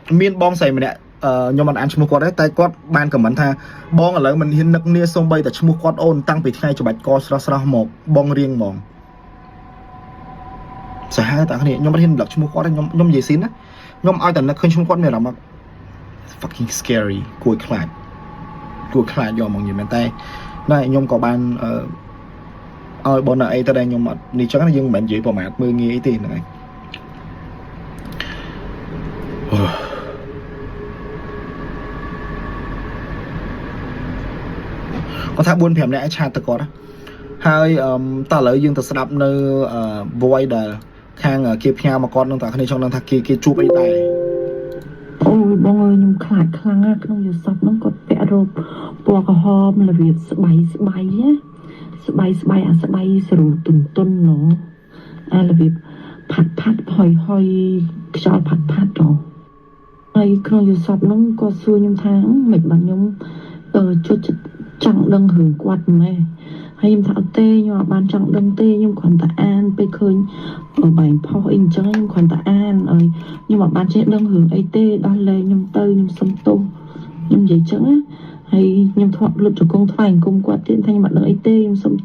miên bong xài mình nè nhưng mà ăn chua quạt đấy tay quạt ban cầm bắn tha bong ở lấy mình hiên nực nia sông bay tại chua quạt ôn tăng bị thay cho bạch co sra một bong riêng mỏng sẽ hai tại này nhưng mà hiên đặt chua quạt đấy nhom gì xin á nhom ai tận nó khơi chua quạt này là mà fucking scary cùi khai do mọi người bên tay này nhom có ban bọn này tới đây nhom mà đi chắc là dân bệnh dễ bỏ mát mưa nghe tiền này có thà buôn phèm này cha tự có đó hai ta lợi dương tự đập nơi voi đờ khang kia nhau mà con đang tại này trong đang thà kia chụp ấy đây ôi bông ơi nhung khạc khăng á không nhiều sập nó có vẽ rồi bùa cái hôm là việc bay á bay sầu tuần nó là việc phát hoi cho phát rồi ai không nhiều sập nó có xưa nhung tháng mệt bằng nhung cho chẳng đăng hưởng quạt mẹ hay em thảo tê nhưng mà ban chẳng đăng tê nhưng còn tạ an bây khơi ở bài phao in chẳng nhưng còn tạ an rồi nhưng mà ban chạy đăng hưởng ấy tê đo lên nhưng tơ nhưng sâm tô nhưng vậy chẳng á hay nhưng thoại lực cho công thoại công quạt trên thanh mặt đăng ấy tê nhưng sâm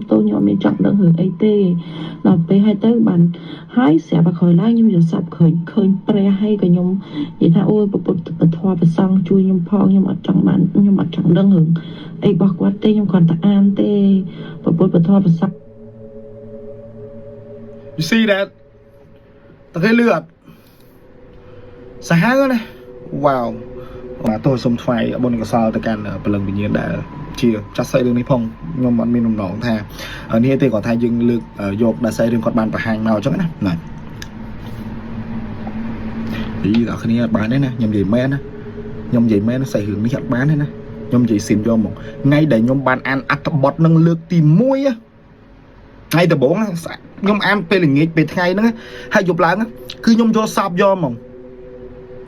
tô nhưng mà mình chẳng đăng hưởng ấy tê là bây hai tới bàn hái sẽ và khởi lại nhưng giờ sập khởi pre hay cả nhung vậy ta ôi bột thoa và sang chui nhưng phong nhưng mà chẳng đăng hưởng ấy bọc quạt tê nhưng còn tạ an tê bột thoa và sang. You see that ta thấy lượt sáng này wow mà tôi xông thoại ở bên cái sao ta can ở lần bình nhiên đã chia chắc xây đường này phong nhưng mà mình nồng nòng thà ở đây thì có thay dừng lực ở dọc đã xây đường con bàn và hàng nào cho cái này ý là khi này bán đấy nè nhầm gì mẹ nó xây hướng đi hạt bán đấy nè nhom gì xin cho một ngay để nhom bàn ăn bọt năng lực tìm muối á ngay từ bốn nhom ăn pe là nghịch pe ngày nữa hay chụp lại cứ nhom cho sập do mong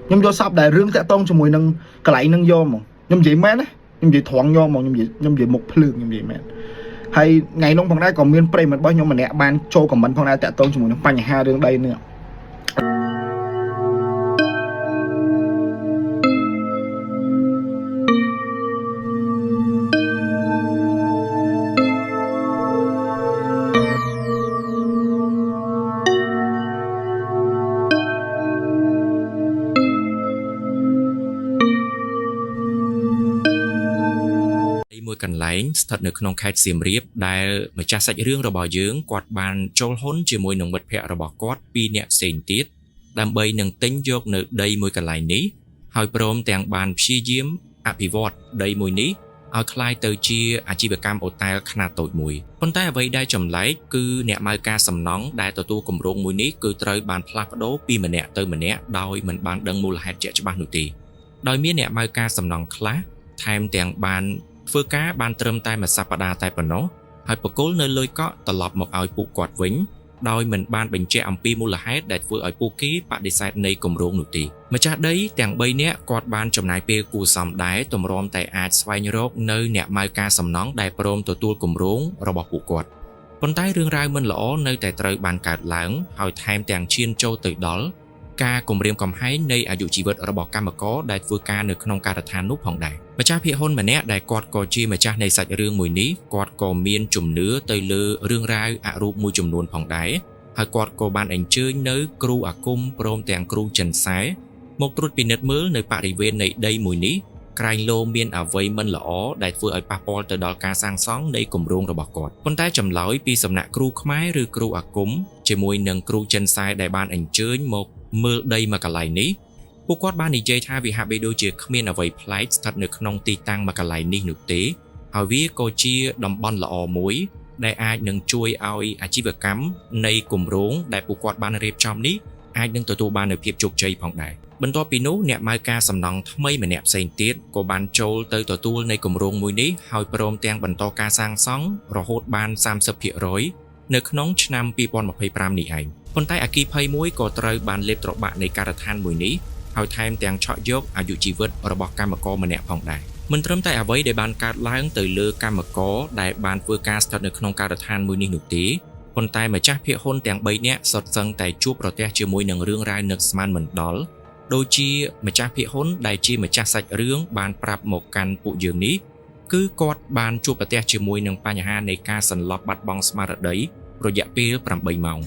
nhom cho sập đại rương sẽ tông cho mùi nâng cái lại nâng do mong nhom gì mẹ á nhom gì thoáng do mong nhom gì một phượng nhom gì mẹ hay ngày nông phong đây còn miên pre mình bao nhom mà nè ban cho còn mình phong đây sẽ tông cho mùi nâng bánh hai đường đây nữaกันไหลสถานในขนมไข่เสียมเรียบได้มาจากสัจเรื่องระบายเยื้องกวาดบานโจลฮ้นจะมวยหนึ่งบัดแพะระบายกวาดปีเนี่ยเซนติดดำใบหนึ่งติ้งยกหนึ่งได้มวยกันไหลนี้หอยโปรมแต่งบานชียิ้มอภิวอดได้มวยนี้เอาคลายเตอร์จีอาชีพกรรมโอตายขนาดตัวมวยคนใต้เอาไว้ได้จำไหลคือเนี่ยมาการสำน้องได้ตัวกลุ่มโรงมวยนี้คือเตยบานพลาดโดปีมันเนี่ยเตยมันเนี่ยโดยมันบานดังมูลเหตุเจจบ้านหนุตีโดยมีเนี่ยมาการสำน้องคลาแถมแต่งบานphương cá ban trâm tay mà sapada tay bẩn nó, hai bậc cố nơi lôi cọ tạt lọp một áo phụ quạt vĩnh, đôi mình ban bình che ampi mua là hết đại vừa ở phụ ký bạn đi sai này cùng rong nụ tì, mà cha đấy tàng bay nè quạt ban trong này pe cù sầm đáy tôm rom tại ai xoay nhớ rốt nơi nè mai ca sầm nón đại promตัวตัวcùng rong rồi bỏ phụ quạt, con tay rương rai mình lỗ nơi tại trời ban cạt lãng, hỏi tham tàng chiên châu từ đó, ca cùng riêng cầm hái nơi ở dụ chỉ vật ở bỏ cam mà có đại vừa ca nơi không ca đặt than nút hỏng đại mà cha phía hôn mà nè đại quạt cò chi mà cha này sạch rương mùi ní quạt cò miên chùm nứa tây lư rương rai rụp mùi chùm nuôn hỏng đại hai quạt cò ban ảnh chơi nới kru cung prom tàng kru trần sái một trút pin nét mớ nơi bà riven này đây mùi ní cài lô miên ở vây mân lõ đại vừa ở papol từ đó ca sang sóng đây cùng rung rồi bỏ quạt con tay chầm lói pi sầm nạ kru khmái rư kru cung chỉ mùi nâng kru trần sái đại ban ảnh chơi một mưa đây mà cả lại níพวกกอดบ้านในใจท่าวิหารไปโดยเฉพาะเมียนเอาไว้พลายสถัดในขนมตีตังมากันไหลนี่หนุเต๋เอาวิโกจีดำบอลละอมวยได้อาจหนึ่งช่วยเอาอาชีพกรรมในกลุ่มร้งได้พวกกอดบ้านเรียบจอมนี้อาจหนึ่งตัวบ้านในเพียบจุกใจผ่องได้บรรทอปีนู้เนี่ยมาการสำนองทำไมเหมือนเนี่ยเซนเตียก็บ้านโจลตัวในกลุ่มร้งมวยนี้หอยโปรมเตียงบรรทอการสร้างซองรอโหดบ้าน30%ในขนมชนำปีปอนมาเพย์ปรามนี่เองคนใต้อากีภัยมวยก็เตยบานเล็บตรบะในการทานมวยนี้เอาไทม์แต่งเฉาะยกอายุชีวิตระบบการมกอมาแนบผ่องได้มันเริ่มแต่เอาไว้ในบานการล้างตื่นเลือการมกอได้บานเพื่อการสตัดในขนมการทานมวยนี้หนุตีคนใต้มาจ้าเพียฮนแต่งใบเนี้ยสดสังแต่จูบเราแต่เชื่อมวยหนึ่งเรื่องรายหนึ่งสมานเหมือนดอล ដូចជាម្ចាស់ភាគហ៊ុនដែលជាម្ចាស់សាច់រឿងបានប្រាប់មកកាន់ពួកយើងនេះគឺគាត់បានជួបប្រទះជាមួយនឹងបញ្ហានៃការសន្លប់បាត់បង់ស្មារតីរយៈពេល8ម៉ោង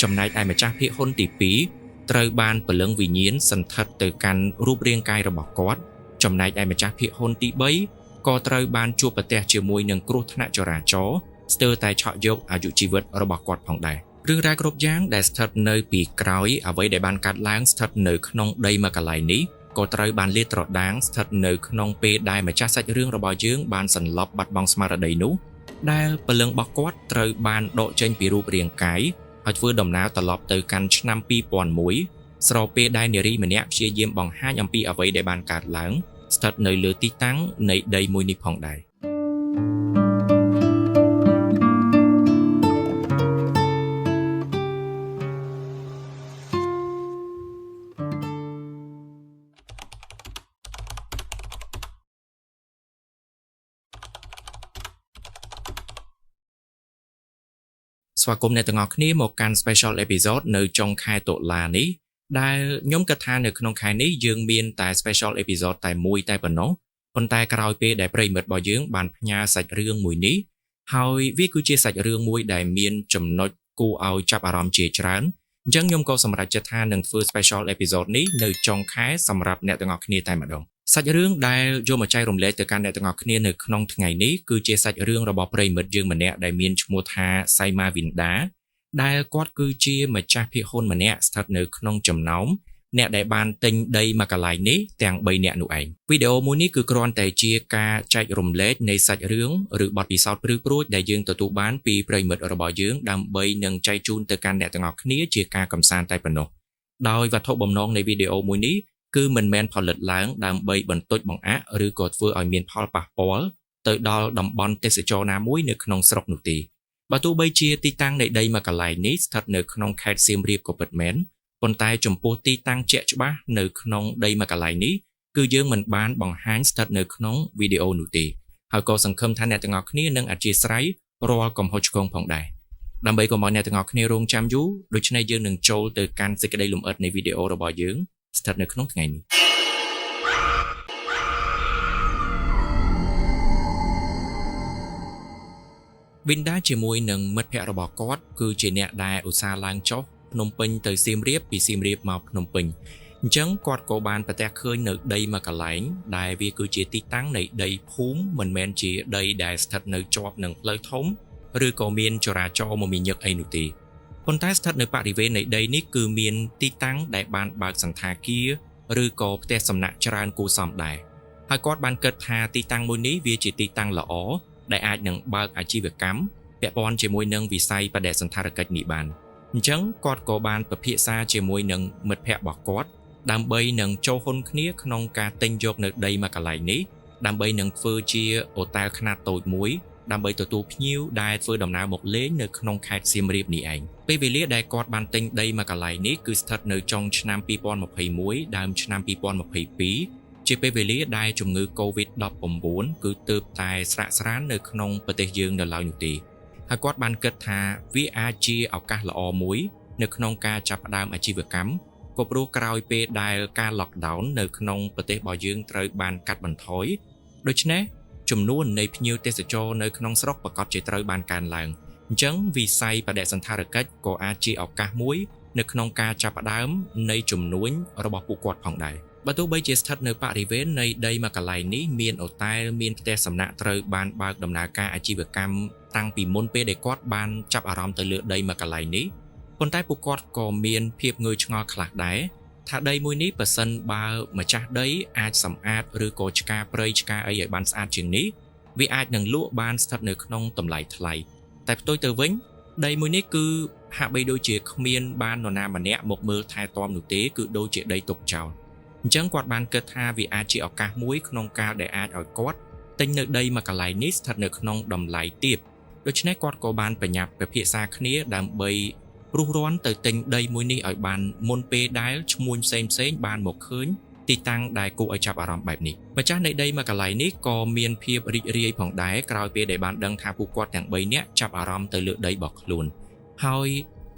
ចំណែកឯម្ចាស់ភាគហ៊ុនទី2ត្រូវបានព្រលឹងវិញ្ញាណសន្ធិដ្ឋទៅកាន់រូបរាងកាយរបស់គាត់ចំណែកឯម្ចាស់ភាគហ៊ុនទី3ក៏ត្រូវបានជួបប្រទះជាមួយនឹងគ្រោះថ្នាក់ចរាចរណ៍ស្ទើរតែឆក់យកអាយុជីវិតរបស់គាត់ផងដែររឿងរ៉ាវគ្រប់យ៉ាងដែលស្ថិតនៅពីក្រោយអ្វីដែលបានកាត់ឡើងស្ថិតនៅក្នុងដីមួយកន្លែងនេះក៏ត្រូវបានលាតត្រដាងស្ថិតនៅក្នុងពេលដែលម្ចាស់សាច់រឿងរបស់យើងបានសន្លប់បាត់បង់ស្មារតីនោះដែលព្រលឹងរបស់គាត់ត្រូវបានដកចេញពីរូបរាងកាយឲ្យធ្វើដំណើរត្រឡប់ទៅកាន់ឆ្នាំ2001ស្របពេលដែលនារីម្នាក់ព្យាយាមបង្ហាញអំពីអ្វីដែលបានកើតឡើងស្ថិតនៅលើទីតាំងនៃដីមួយនេះផងដែរស្វាគមន៍អ្នកទាំងអស់គ្នាមកកាន់ Special Episode នៅចុងខែតុលានេះដែលខ្ញុំគិតថានៅក្នុងខែនេះយើងមានតែ Special Episode តែមួយតែប៉ុណ្ណោះប៉ុន្តែក្រោយពេលដែលប្រិយមិត្តរបស់យើងបានផ្ញើសាច់រឿងមួយនេះហើយវាគឺជាសាច់រឿងមួយដែលមានចំណុចគួរឲ្យចាប់អារម្មណ៍ជាច្រើនអញ្ចឹងខ្ញុំក៏សម្រេចចិត្តថានឹងធ្វើ Special Episode នេះនៅចុងខែសម្រាប់អ្នកទាំងអស់គ្នាតែម្ដងសាច់រឿងដែលយកមកចែករំលែកទៅកាន់អ្នកទាំងអស់គ្នានៅក្នុងថ្ងៃនេះគឺជាសាច់រឿងរបស់ប្រិយមិត្តយើងម្នាក់ដែលមានឈ្មោះថាសៃម៉ាវិនដាដែលគាត់គឺជាម្ចាស់ភាគហ៊ុនម្នាក់ស្ថិតនៅក្នុងចំណោមអ្នកដែលបានទិញដីមួយកន្លែងនេះទាំង3នាក់នោះឯងវីដេអូមួយនេះគឺគ្រាន់តែជាការចែករំលែកនៃសាច់រឿងឬបទពិសោធន៍ព្រឺព្រួចដែលយើងទទួលបានពីប្រិយមិត្តរបស់យើងដើម្បីនឹងចែកជូនទៅកាន់អ្នកទាំងអស់គ្នាជាការកម្សាន្តតែប៉ុណ្ណោះដោយវត្ថុបំណងនៃវីដេអូមួយនេះគឺមិនមែនផលិតឡើងដើម្បីបន្ទោចបង្អាក់ឬក៏ធ្វើឲ្យមានផលប៉ះពាល់ទៅដល់តំបន់ទេសចរណាមួយនៅក្នុងស្រុកនោះទេបើទោះបីជាទីតាំងនៃដីមួយកន្លែងនេះស្ថិតនៅក្នុងខេត្តសៀមរាបក៏ពិតមែនប៉ុន្តែចំពោះទីតាំងជាក់ច្បាស់នៅក្នុងដីមួយកន្លែងនេះគឺយើងមិនបានបង្ហាញស្ថិតនៅក្នុងវីដេអូនោះទេហើយក៏សង្ឃឹមថាអ្នកទាំងអស់គ្នានឹងអធិស្ឋានរាល់កំហុសឆ្គងផងដែរដើម្បីកុំឲ្យអ្នកទាំងអស់គ្នារងចាំយូរដូច្នេះយើងនឹងចូលទៅកាន់សេចក្តីលម្អិតនៃវីដេអូរបស់យើងស្ថិតនៅក្នុងថ្ងៃនេះវិនដាជាមួយនឹងមិត្តភ័ក្តិរបស់គាត់គឺជាអ្នកដែលឧស្សាហ៍ឡើងចុះភ្នំពេញទៅសៀមរាបពីសៀមរាបមកភ្នំពេញអញ្ចឹងគាត់ក៏បានប្រទះឃើញនៅដីមួយកន្លែងដែលវាគឺជាទីតាំងនៃដីភូមិមិនមែនជាដីដែលស្ថិតនៅជាប់នឹងផ្លូវធំឬក៏មានចរាចរណ៍មមាញឹកអីនោះទេប៉ុន្តែស្ថិតនៅបរិវេណនៃដីនេះគឺមានទីតាំងដែលបានបើកសន្តាគារឬក៏ផ្ទះសំណាក់ច្រើនគួរសមដែរហើយគាត់បានគិតថាទីតាំងមួយនេះវាជាទីតាំងល្អដែលអាចនឹងបើកអាជីវកម្មពាក់ព័ន្ធជាមួយនឹងវិស័យបដិសណ្ឋារកិច្ចនេះបានអញ្ចឹងគាត់ក៏បានពិភាក្សាជាមួយនឹងមិត្តភ័ក្តិរបស់គាត់ដើម្បីនឹងចូលហ៊ុនគ្នាក្នុងការទិញយកនៅដីមួយកន្លែងនេះដើម្បីនឹងធ្វើជាអូតែលខ្នាតតូចមួយដើម្បីទទួលភ្ញៀវដែលធ្វើដំណើរមកលេងនៅក្នុងខេត្តសៀមរាបនេះឯងពេលវេលាដែលគាត់បានទិញដីមួយកន្លែងនេះគឺស្ថិតនៅចុងឆ្នាំ2021ដើមឆ្នាំ2022ជាពេលវេលាដែលជំងឺ COVID-19 គឺទើបតែស្រាកស្រាននៅក្នុងប្រទេសយើងនៅឡើយនោះទេហើយគាត់បានគិតថាវាអាចជាឱកាសល្អមួយនៅក្នុងការចាប់ផ្ដើមអាជីវកម្មក៏ព្រោះក្រោយពេលដែលការ lockdown នៅក្នុងប្រទេសរបស់យើងត្រូវបានកាត់បន្ថយដូច្នេះចំនួននៃភ្ញៀវទេសចរនៅក្នុងស្រុកប្រកាសជាត្រូវបានកើនឡើងអញ្ចឹងវិស័យបដិសណ្ឋារកិច្ចក៏អាចជាឱកាសមួយនៅក្នុងការចាប់ផ្ដើមនៃជំនួញរបស់ពួកគាត់ផងដែរបើទោះបីជាស្ថិតនៅបរិវេណនៃដីមួយកន្លែងនេះមានអូតែលមានផ្ទះសំណាក់ត្រូវបានបើកដំណើរការអាជីវកម្មតាំងពីមុនពេលដែលគាត់បានចាប់អារម្មណ៍ទៅលើដីមួយកន្លែងនេះប៉ុន្តែពួកគាត់ក៏មានភាពងឿឆ្ងល់ខ្លះដែរថាដីមួយនេះបើសិនបើម្ចាស់ដីអាចសម្អាតឬក៏ឆ្ការព្រៃឆ្ការអីឲ្យបានស្អាតជាងនេះវាអាចនឹងលក់បានស្ថិតនៅក្នុងតម្លៃថ្លៃតែផ្ទុយទៅវិញដីមួយនេះគឺហាក់បីដូចជាគ្មានបាននរណាម្នាក់មកមើលថែទាំនោះទេគឺដូចជាដីទុកចោលអញ្ចឹងគាត់បានគិតថាវាអាចជាឱកាសមួយក្នុងការដែលអាចឲ្យគាត់ទិញនៅដីមួយកន្លែងនេះស្ថិតនៅក្នុងតម្លៃទាបដូច្នេះគាត់ក៏បានប្រញាប់ពិភាក្សាគ្នាដើម្បីរុះរាន់ទៅទិញដីមួយនេះឲ្យបានមុនពេលដែលឈ្មួញផ្សេងបានមកឃើញទីតាំងដែលគួរឲ្យចាប់អារម្មណ៍បែបនេះម្ចាស់នៃដីមួយកន្លែងនេះក៏មានភាពរីករាយផងដែរក្រោយពេលដែលបានដឹងថាពួកគាត់ទាំង3នាក់ចាប់អារម្មណ៍ទៅលើដីរបស់ខ្លួនហើយ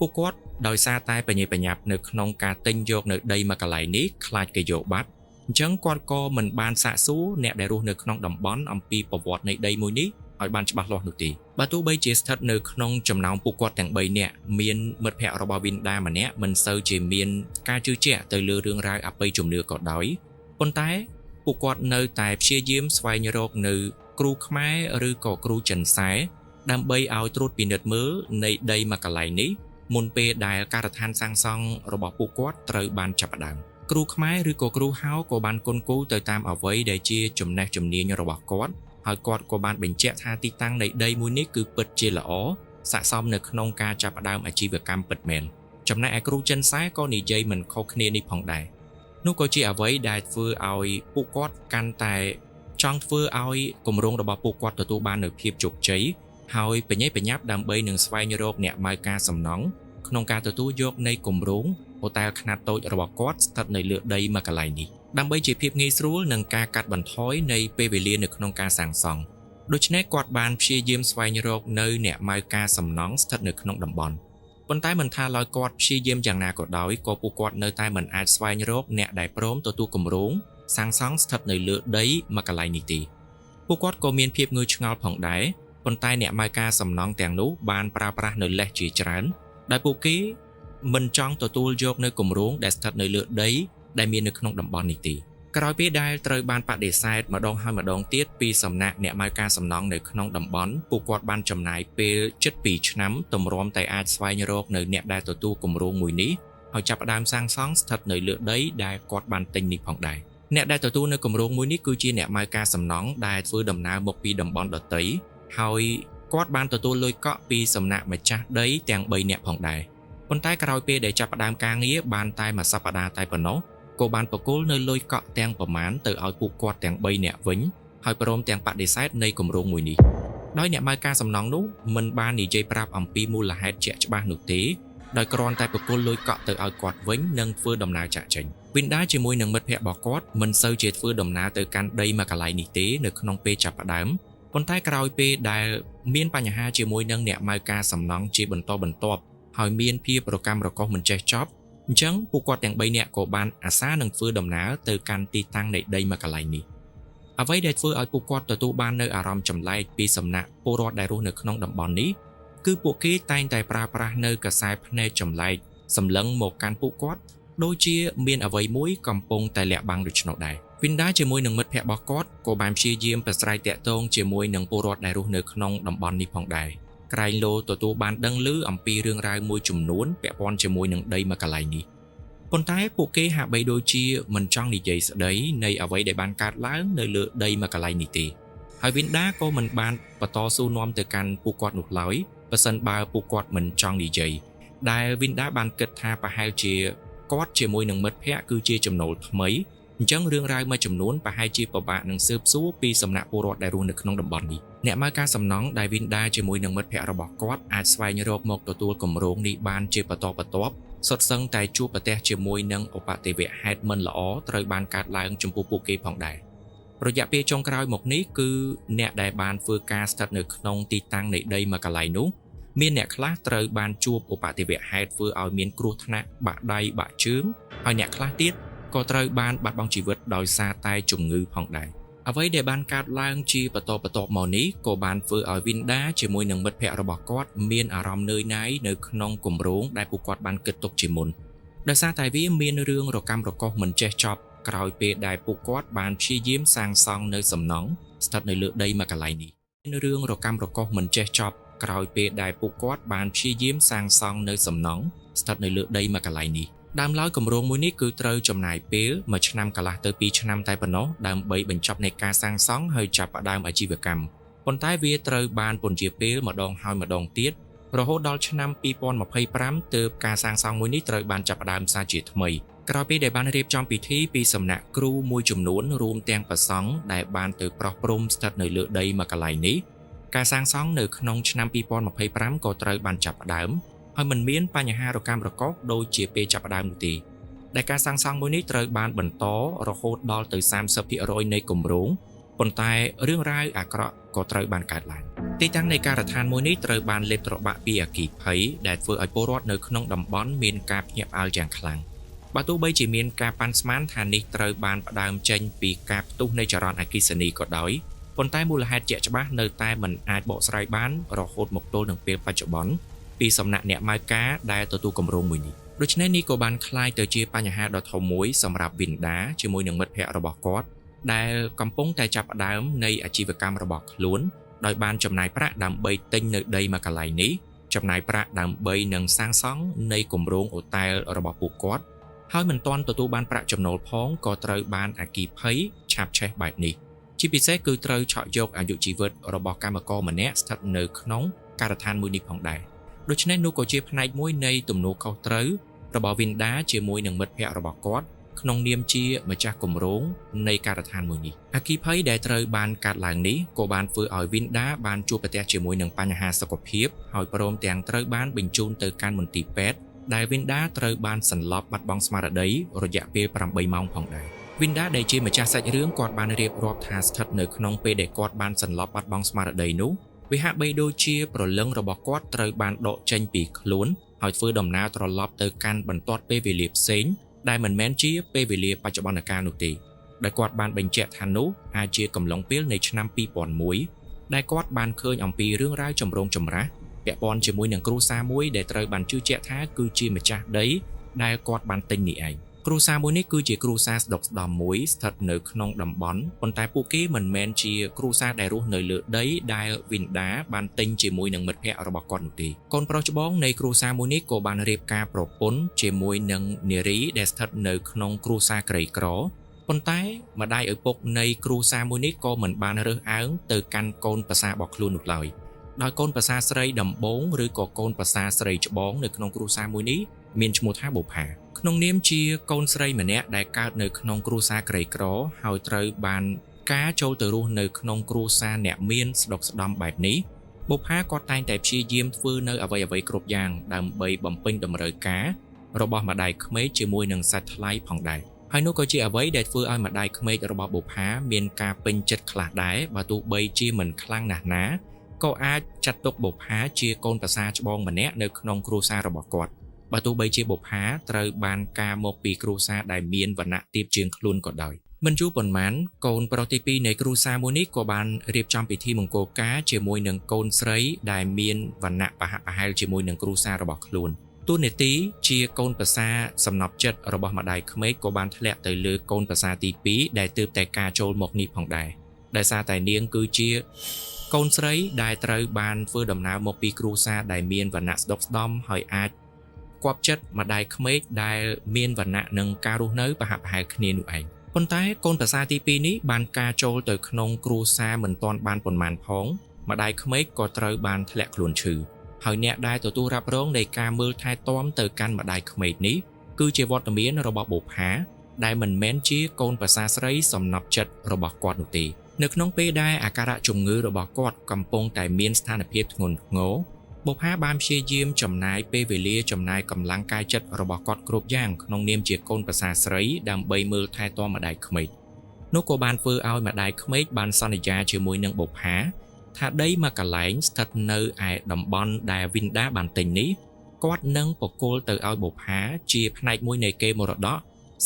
ពួកគាត់ដោយសារតែបញ្ញាបញ្ញាប់នៅក្នុងការទិញយកនៅដីមួយកន្លែងនេះខ្លាចគេយកបាត់អញ្ចឹងគាត់ក៏មិនបានសាកសួរអ្នកដែលរស់នៅក្នុងតំបន់អំពីប្រវត្តិនៃដីមួយនេះឲ្យបានច្បាស់លាស់នោះទេបើទោះបីជាស្ថិតនៅក្នុងចំណោមពួកគាត់ទាំង3នាក់មានមិត្តភ័ក្តិរបស់ Vinda ម្នាក់មិនសូវជាមានការជឿជាក់ទៅលើរឿងរ៉ាវអបិយជំនឿក៏ដោយប៉ុន្តែពួកគាត់នៅតែព្យាយាមស្វែងរកនៅគ្រូខ្មែរឬក៏គ្រូចិនសែដើម្បីឲ្យត្រួតពិនិត្យមើលនៃដីមួយកន្លែងនេះមុនពេលដែលការដ្ឋានសាងសង់របស់ពួកគាត់ត្រូវបានចាប់ផ្ដើមគ្រូខ្មែរឬក៏គ្រូហៅក៏បានគុនគូទៅតាមអ្វីដែលជាចំណេះជំនាញរបស់គាត់ហើយគាត់ក៏បានបញ្ជាក់ថាទីតាំងនៃដីមួយនេះគឺពិតជាល្អស័ក្តិសមនៅក្នុងការចាប់ផ្ដើមអាជីវកម្មពិតមែនចំណែកឯគ្រូចិនសែក៏និយាយមិនខុសគ្នានេះផងដែរនោះក៏ជាអ្វីដែលធ្វើឲ្យពួកគាត់កាន់តែចង់ធ្វើឲ្យគម្រោងរបស់ពួកគាត់ទទួលបាននូវភាពជោគជ័យហើយបញ្ញាបញ្ញាប់ដើម្បីនឹងស្វែងរកអ្នកម៉ៅការសំណង់ក្នុងការទទួលយកនៃគម្រោងហូតែលខ្នាតតូចរបស់គាត់ស្ថិតនៅលើដីមួយកន្លែងនេះដើម្បីជាភាពងាយស្រួលនិងការកាត់បន្ថយនៃពេលវេលានៅក្នុងការសាងសង់ដូច្នេះគាត់បានព្យាយាមស្វែងរកនៅអ្នកម៉ៅការសំណង់ស្ថិតនៅក្នុងតំបន់ប៉ុន្តែមិនថាឡើយគាត់ព្យាយាមយ៉ាងណាក៏ដោយក៏ពួកគាត់នៅតែមិនអាចស្វែងរកអ្នកដែលព្រមទទួលគម្រោងសាងសង់ស្ថិតនៅលើដីមួយកន្លែងនេះទេពួកគាត់ក៏មានភាពងឿឆ្ងល់ផងដែរប៉ុន្តែអ្នកម៉ៅការសំណង់ទាំងនោះបានប្រើប្រាស់នៅលេសជាច្រើនដែលពួកគេមិនចង់ទទួលយកនៅគម្រោងដែលស្ថិតនៅលើដីដែលមាននៅក្នុងតំបន់នេះទេក្រោយពេលដែលត្រូវបានបដិសេធម្ដងហើយម្ដងទៀតពីសំណាក់អ្នកម៉ៅការសំណង់នៅក្នុងតំបន់ពួកគាត់បានចំណាយពេលជិត2ឆ្នាំទម្រាំតែអាចស្វែងរកនៅអ្នកដែលទទួលគម្រោងមួយនេះហើយចាប់ផ្ដើមសាងសង់ស្ថិតនៅលើដីដែលគាត់បានទិញនេះផងដែរអ្នកដែលទទួលនៅគម្រោងមួយនេះគឺជាអ្នកម៉ៅការសំណង់ដែលធ្វើដំណើរមកពីតំបន់ដទៃហើយគាត់បានទទួលលុយកក់ពីសំណាក់ម្ចាស់ដីទាំង3នាក់ផងដែរប៉ុន្តែក្រោយពេលដែលចាប់ផ្ដើមការងារបានតែមួយសប្ដាហ៍តែប៉ុណ្ណោះក៏បានបកគលនៅលុយកក់ទាំងប្រមាណទៅឲ្យពួកគាត់ទាំង3នាក់វិញហើយព្រមទាំងបដិសេធនៃគម្រោងមួយនេះដោយអ្នកម៉ៅការសំណង់នោះមិនបាននិយាយប្រាប់អំពីមូលហេតុជាក់ច្បាស់នោះទេដោយគ្រាន់តែបកគលលុយកក់ទៅឲ្យគាត់វិញនិងធ្វើដំណើរចាកចេញVindaជាមួយនឹងមិត្តភ័ក្តិរបស់គាត់មិនសូវជាធ្វើដំណើរទៅកាន់ដីមួយកន្លែងនេះទេនៅក្នុងពេលចាប់ផ្ដើមប៉ុន្តែក្រោយពេលដែលមានបញ្ហាជាមួយនឹងអ្នកម៉ៅការសំណង់ជាបន្តបន្ទាប់ហើយមានភាពរកាំរកុសមិនចេះចប់អញ្ចឹងពួកគាត់ទាំង3នាក់ក៏បានអាសានឹងធ្វើដំណើរទៅកាន់ទីតាំងនៃដីមួយកន្លែងនេះអ្វីដែលធ្វើឲ្យពួកគាត់ទទួលបាននៅអារម្មណ៍ចម្លែកពីសំណាក់ពលរដ្ឋដែលរស់នៅក្នុងតំបន់នេះគឺពួកគេតែងតែប្រើប្រាស់នៅកាសែភ្នែកចម្លែកសម្លឹងមកកាន់ពួកគាត់ដូចជាមានអ្វីមួយកំពុងតែលាក់បាំងដូច្នោះដែរVindaជាមួយនឹងមិត្តភ័ក្តិរបស់គាត់ក៏បានព្យាយាមប្រស្រ័យទាក់ទងជាមួយនឹងពលរដ្ឋដែលរស់នៅក្នុងតំបន់នេះផងដែរក្រែងលោទទួលបានដឹងឮអំពីរឿងរ៉ាវមួយចំនួនពាក់ព័ន្ធជាមួយនឹងដីមួយកន្លែងនេះប៉ុន្តែពួកគេហាក់បីដូចជាមិនចង់និយាយស្ដីនៃអ្វីដែលបានកើតឡើងនៅលើដីមួយកន្លែងនេះទេហើយ Vinda ក៏មិនបានបន្តសួរនាំទៅកាន់ពួកគាត់នោះឡើយបើសិនបើពួកគាត់មិនចង់និយាយដែល Vinda បានគិតថាប្រហែលជាគាត់ជាមួយនឹងមិត្តភ័ក្តិគឺជាចំណូលថ្មីអញ្ចឹងរឿងរ៉ាវមួយចំនួនប្រហែលជាពិបាកនឹងស៊ើបសួរពីសំណាក់ពលរដ្ឋដែលរស់នៅក្នុងតំបន់នេះអ្នកម៉ៅការសំណង់ដែល Vindaជាមួយនឹងមិត្តភ័ក្តិរបស់គាត់អាចស្វែងរកមកទទួលគម្រោងនេះបានជាបន្តបន្ទាប់សុទ្ធសឹងតែជួបប្រទះជាមួយនឹងឧបទ្ទវហេតុមិនល្អត្រូវបានកើតឡើងចំពោះពួកគេផងដែររយៈពេលចុងក្រោយមកនេះគឺអ្នកដែលបានធ្វើការស្ថិតនៅក្នុងទីតាំងនៃដីមួយកន្លែងនោះមានអ្នកខ្លះត្រូវបានជួបឧបទ្ទវហេតុធ្វើឲ្យមានគ្រោះថ្នាក់បាក់ដៃបាក់ជើងហើយអ្នកខ្លះទៀតក៏ត្រូវបានបាត់បង់ជីវិតដោយសារតែជំងឺផងដែរអ្វីដែលបានកើតឡើងជាបន្តបន្ទាប់មកនេះក៏បានធ្វើឲ្យ Vindaជាមួយនឹងមិត្តភ័ក្តិរបស់គាត់មានអារម្មណ៍នឿយណាយនៅក្នុងគម្រោងដែលពួកគាត់បានគិតទុកជាមុនដោយសារតែវាមានរឿងរកាំរកុសមិនចេះចប់ក្រោយពេលដែលពួកគាត់បានព្យាយាមសាងសង់នៅសំណង់ស្ថិតនៅលើដីមួយកន្លែងនេះមានរឿងរកាំរកុសមិនចេះចប់ក្រោយពេលដែលពួកគាត់បានព្យាយាមសាងសង់នៅសំណង់ស្ថិតនៅលើដីមួយកន្លែងនេះដើមឡើយគម្រោងមួយនេះគឺត្រូវចំណាយពេល1ឆ្នាំកន្លះទៅ2ឆ្នាំតែប៉ុណ្ណោះដើម្បីបញ្ចប់នៃការសាងសង់ហើយចាប់ផ្ដើមអាជីវកម្មប៉ុន្តែវាត្រូវបានពន្យាពេលម្ដងហើយម្ដងទៀតរហូតដល់ឆ្នាំ2025ទើបការសាងសង់មួយនេះត្រូវបានចាប់ផ្ដើមសារជាថ្មីក្រោយពេលដែលបានរៀបចំពិធីពីសំណាក់គ្រូមួយចំនួនរួមទាំងព្រះសង្ឃដែលបានទៅប្រោះព្រំស្ថិតនៅលើដីមួយកន្លែងនេះការសាងសង់នៅក្នុងឆ្នាំ2025ក៏ត្រូវបានចាប់ផ្ដើមហើយមិនមានបញ្ហារកាំរកុសដូចជាពេលចាប់ផ្ដើមនោះទេដែលការសាងសង់មួយនេះត្រូវបានបន្តរហូតដល់ទៅ30% នៃគម្រោង ប៉ុន្តែរឿងរ៉ាវអាក្រក់ក៏ត្រូវបានកើតឡើងទីតាំងនៃការដ្ឋានមួយនេះត្រូវបានលេបត្របាក់ពីអគ្គិភ័យដែលធ្វើឲ្យពលរដ្ឋនៅក្នុងតំបន់មានការភ្ញាក់ផ្អើលយ៉ាងខ្លាំងបើទោះបីជាមានការប៉ាន់ស្មានថានេះត្រូវបានផ្ដើមចេញពីការផ្ទុះនៃចរន្តអគ្គិសនីក៏ដោយប៉ុន្តែមូលហេតុជាក់ច្បាស់នៅតែមិនអាចបកស្រាយបានរហូតមកទល់នឹងពេលបច្ចុប្បន្នពីសំណាក់អ្នកម៉ៅការដែលទទួលគម្រោងមួយនេះដូច្នេះនេះក៏បានក្លាយទៅជាបញ្ហាដ៏ធំមួយសម្រាប់ Vinda ជាមួយនឹងមិត្តភ័ក្តិរបស់គាត់ដែលកំពុងតែចាប់ផ្ដើមនៃអាជីវកម្មរបស់ខ្លួនដោយបានចំណាយប្រាក់ដើម្បីទិញនៅដីមួយកន្លែងនេះចំណាយប្រាក់ដើម្បីនឹងសាងសង់នៃគម្រោងអូតែលរបស់ពួកគាត់ហើយមិនទាន់ទទួលបានប្រាក់ចំណូលផងក៏ត្រូវបានអគ្គិភ័យឆាបឆេះបែបនេះជាពិសេសគឺត្រូវឆក់យកអាយុជីវិតរបស់កម្មករម្នាក់ស្ថិតនៅក្នុងការដ្ឋានមួយនេះផងដែរដូច្នេះនោះក៏ជាផ្នែកមួយនៃទំនួលខុសត្រូវរបស់ Vinda ជាមួយនឹងមិត្តភ័ក្តិរបស់គាត់ក្នុងនាមជាម្ចាស់គម្រោងនៃការដ្ឋានមួយនេះអគ្គិភ័យដែលត្រូវបានកាត់ឡើងនេះក៏បានធ្វើឲ្យ Vinda បានជួបប្រទះជាមួយនឹងបញ្ហាសុខភាពហើយព្រមទាំងត្រូវបានបញ្ជូនទៅកាន់មន្ទីរពេទ្យដែល Vinda ត្រូវបានសន្លប់បាត់បង់ស្មារតីរយៈពេល8ម៉ោងផងដែរ Vinda ដែលជាម្ចាស់សាច់រឿងគាត់បានរៀបរាប់ថាស្ថិតនៅក្នុងពេលដែលគាត់បានសន្លប់បាត់បង់ស្មារតីនោះវាហាក់បីដូចជាព្រលឹងរបស់គាត់ត្រូវបានដកចេញពីខ្លួនហើយធ្វើដំណើរត្រឡប់ទៅកាន់បន្ទាត់ពេលវេលាផ្សេងដែលមិនមែនជាពេលវេលាបច្ចុប្បន្នកាលនោះទេដែលគាត់បានបញ្ជាក់ថានោះអាចជាកំឡុងពេលនៃឆ្នាំ2001ដែលគាត់បានឃើញអំពីរឿងរ៉ាវចម្រូងចម្រាសពាក់ព័ន្ធជាមួយនឹងគ្រួសារមួយដែលត្រូវបានជឿជាក់ថាគឺជាម្ចាស់ដីដែលគាត់បានទិញនេះឯងគ្រួសារមួយនេះគឺជាគ្រួសារស្ដុកស្ដំមួយស្ថិតនៅក្នុងតំបន់ប៉ុន្តែពួកគេមិនមែនជាគ្រួសារដែលរស់នៅលើដីដែល Vinda បានទិញជាមួយនឹងមិត្តភ័ក្តិរបស់គាត់នោះទេកូនប្រុសច្បងនៃគ្រួសារមួយនេះក៏បានរៀបការប្រពន្ធជាមួយនឹងនារីដែលស្ថិតនៅក្នុងគ្រួសារក្រីក្រប៉ុន្តែម្ដាយឪពុកនៃគ្រួសារមួយនេះក៏មិនបានរើសអើងទៅកាន់កូនប្រសាររបស់ខ្លួននោះឡើយដោយកូនប្រសារស្រីដំបងឬក៏កូនប្រសារស្រីច្បងនៅក្នុងគ្រួសារមួយនេះមានឈ្មោះថាបុប្ផាក្នុងនាមជាកូនស្រីម្នាក់ដែលកើតនៅក្នុងគ្រួសារក្រីក្រហើយត្រូវបានការចូលទៅរស់នៅក្នុងគ្រួសារអ្នកមានស្ដុកស្ដំបែបនេះបុប្ផាគាត់តែងតែព្យាយាមធ្វើនៅអ្វីៗគ្រប់យ៉ាងដើម្បីបំពេញតម្រូវការរបស់ម្ដាយក្មេកជាមួយនឹងសាច់ថ្លៃផងដែរហើយនោះក៏ជាអ្វីដែលធ្វើឲ្យម្ដាយក្មេករបស់បុប្ផាមានការពេញចិត្តខ្លះដែរបើទោះបីជាមិនខ្លាំងណាស់ណាក៏អាចចាត់ទុកបុប្ផាជាកូនប្រសារច្បងម្នាក់នៅក្នុងគ្រួសាររបស់គាត់បើទោះបីជាបុប្ផាត្រូវបានការមកពីគ្រួសារដែលមានវណ្ណៈទាបជាងខ្លួនក៏ដោយមិនយូរប៉ុន្មានកូនប្រុសទី2នៃគ្រួសារមួយនេះក៏បានរៀបចំពិធីមង្គលការជាមួយនឹងកូនស្រីដែលមានវណ្ណៈប្រហាក់ប្រហែលជាមួយនឹងគ្រួសាររបស់ខ្លួនតួនាទីជាកូនប្រសារសំណប់ចិត្តរបស់ម្ដាយក្មេកក៏បានធ្លាក់ទៅលើកូនប្រសារទី2ដែលទើបតែការចូលមកនេះផងដែរដោយសារតែនាងគឺជាកូនស្រីដែលត្រូវបានធ្វើដំណើរមកពីគ្រួសារដែលមានវណ្ណៈស្ដុកស្ដំហើយអាចគប់ចិត្តម្ដាយក្មេកដែលមានវណ្ណៈនឹងការរស់នៅប្រហាក់ប្រហែលគ្នានោះឯងប៉ុន្តែកូនប្រសារទី2នេះបានការចូលទៅក្នុងគ្រួសារមិនទាន់បានប៉ុន្មានផងម្ដាយក្មេកក៏ត្រូវបានធ្លាក់ខ្លួនឈឺហើយអ្នកដែលទទួលរ៉ាប់រងនៃការមើលថែទាំទៅកាន់ម្ដាយក្មេកនេះគឺជាវត្តមានរបស់បុប្ផាដែលមិនមែនជាកូនប្រសារស្រីសំណប់ចិត្តរបស់គាត់នោះទេនៅក្នុងពេលដែលអាការៈជំងឺរបស់គាត់កំពុងតែមានស្ថានភាពធ្ងន់ធ្ងរបុប្ផាបានព្យាយាមចំណាយពេលវេលាចំណាយកម្លាំងកាយចិត្តរបស់គាត់គ្រប់យ៉ាងក្នុងនាមជាកូនប្រសារស្រីដើម្បីមើលថែទាំម្ដាយក្មេកនោះក៏បានធ្វើឲ្យម្ដាយក្មេកបានសន្យាជាមួយនឹងបុប្ផាថាដីមួយកន្លែងស្ថិតនៅឯតំបន់ដែល Vinda បានទិញនេះគាត់នឹងបកគលទៅឲ្យបុប្ផាជាផ្នែកមួយនៃកេរមរតក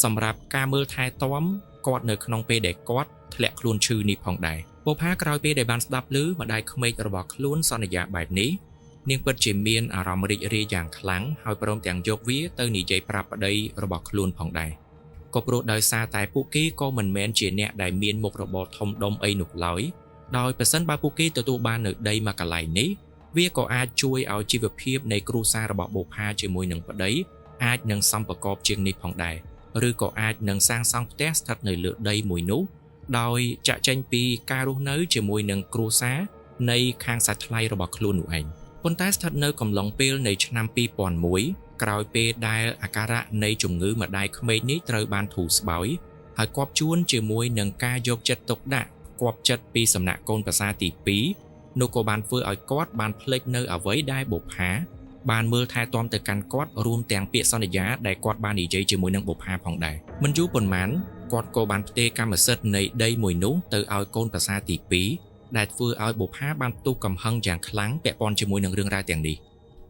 សម្រាប់ការមើលថែទាំគាត់នៅក្នុងពេលដែលគាត់ធ្លាក់ខ្លួនឈឺនេះផងដែរបុប្ផាក្រោយពេលដែលបានស្ដាប់ឮម្ដាយក្មេករបស់ខ្លួនសន្យាបែបនេះនាងពិតជាមានអារម្មណ៍រីករាយយ៉ាងខ្លាំងហើយព្រមទាំងយកវាទៅនិយាយប្រាប់ប្តីរបស់ខ្លួនផងដែរក៏ព្រោះដោយសារតែពួកគេក៏មិនមែនជាអ្នកដែលមានមុខរបរធំដុំអីនោះឡើយដោយប្រសិនបើពួកគេទទួលបាននៅដីមួយកន្លែងនេះវាក៏អាចជួយឲ្យជីវភាពនៃគ្រួសាររបស់បុប្ផាជាមួយនឹងប្តីអាចនឹងសំប្រកបជាងនេះផងដែរឬក៏អាចនឹងសាងសង់ផ្ទះស្ថិតនៅលើដីមួយនោះដោយចាក់ចែងពីការរស់នៅជាមួយនឹងគ្រួសារនៃខាងសាច់ថ្លៃរបស់ខ្លួននោះឯងប៉ុន្តែស្ថិតនៅកំឡុងពេលនៃឆ្នាំ2001ក្រោយពេលដែលអាការៈនៃជំងឺម្ដាយក្មេកនេះត្រូវបានធូរស្បើយហើយគប់ជួនជាមួយនឹងការយកចិត្តទុកដាក់គប់ចិត្តពីសំណាក់កូនប្រសារទី2នោះក៏បានធ្វើឲ្យគាត់បានភ្លេចនៅអ្វីដែលបុប្ផាបានមើលថែទាំទៅកាន់គាត់រួមទាំងពាក្យសន្យាដែលគាត់បាននិយាយជាមួយនឹងបុប្ផាផងដែរមិនយូរប៉ុន្មាន គាត់ក៏បានផ្ទេរកម្មសិទ្ធិនៃដីមួយនោះទៅឲ្យកូនប្រសារទី2ដែលធ្វើឲ្យបុប្ផាបានផ្ទុះកំហឹងយ៉ាងខ្លាំងពាក់ព័ន្ធជាមួយនឹងរឿងរ៉ាវទាំងនេះ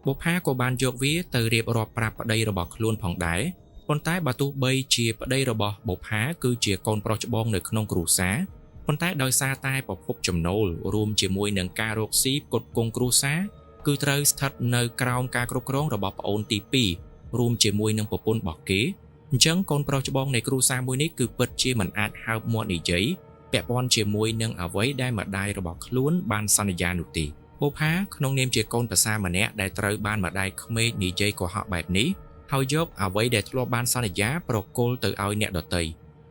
បុប្ផាក៏បានយកវាទៅរៀបរាប់ប្រាប់ប្តីរបស់ខ្លួនផងដែរប៉ុន្តែបើទោះបីជាប្តីរបស់បុប្ផាគឺជាកូនប្រុសច្បងនៅក្នុងគ្រួសារប៉ុន្តែដោយសារតែប្រភពចំណូលរួមជាមួយនឹងការរកស៊ីផ្គត់ផ្គង់គ្រួសារគឺត្រូវស្ថិតនៅក្រោមការគ្រប់គ្រងរបស់ប្អូនទី2រួមជាមួយនឹងប្រពន្ធរបស់គេអញ្ចឹងកូនប្រុសច្បងនៃគ្រួសារមួយនេះគឺពិតជាមិនអាចហើបមាត់និយាយពាក់ព័ន្ធជាមួយនឹងអ្វីដែលម្ដាយរបស់ខ្លួនបានសន្យានោះទេបុប្ផាក្នុងនាមជាកូនប្រសារម្នាក់ដែលត្រូវបានម្ដាយក្មេកនិយាយកុហកបែបនេះហើយយកអ្វីដែលធ្លាប់បានសន្យាប្រគល់ទៅឲ្យអ្នកដទៃ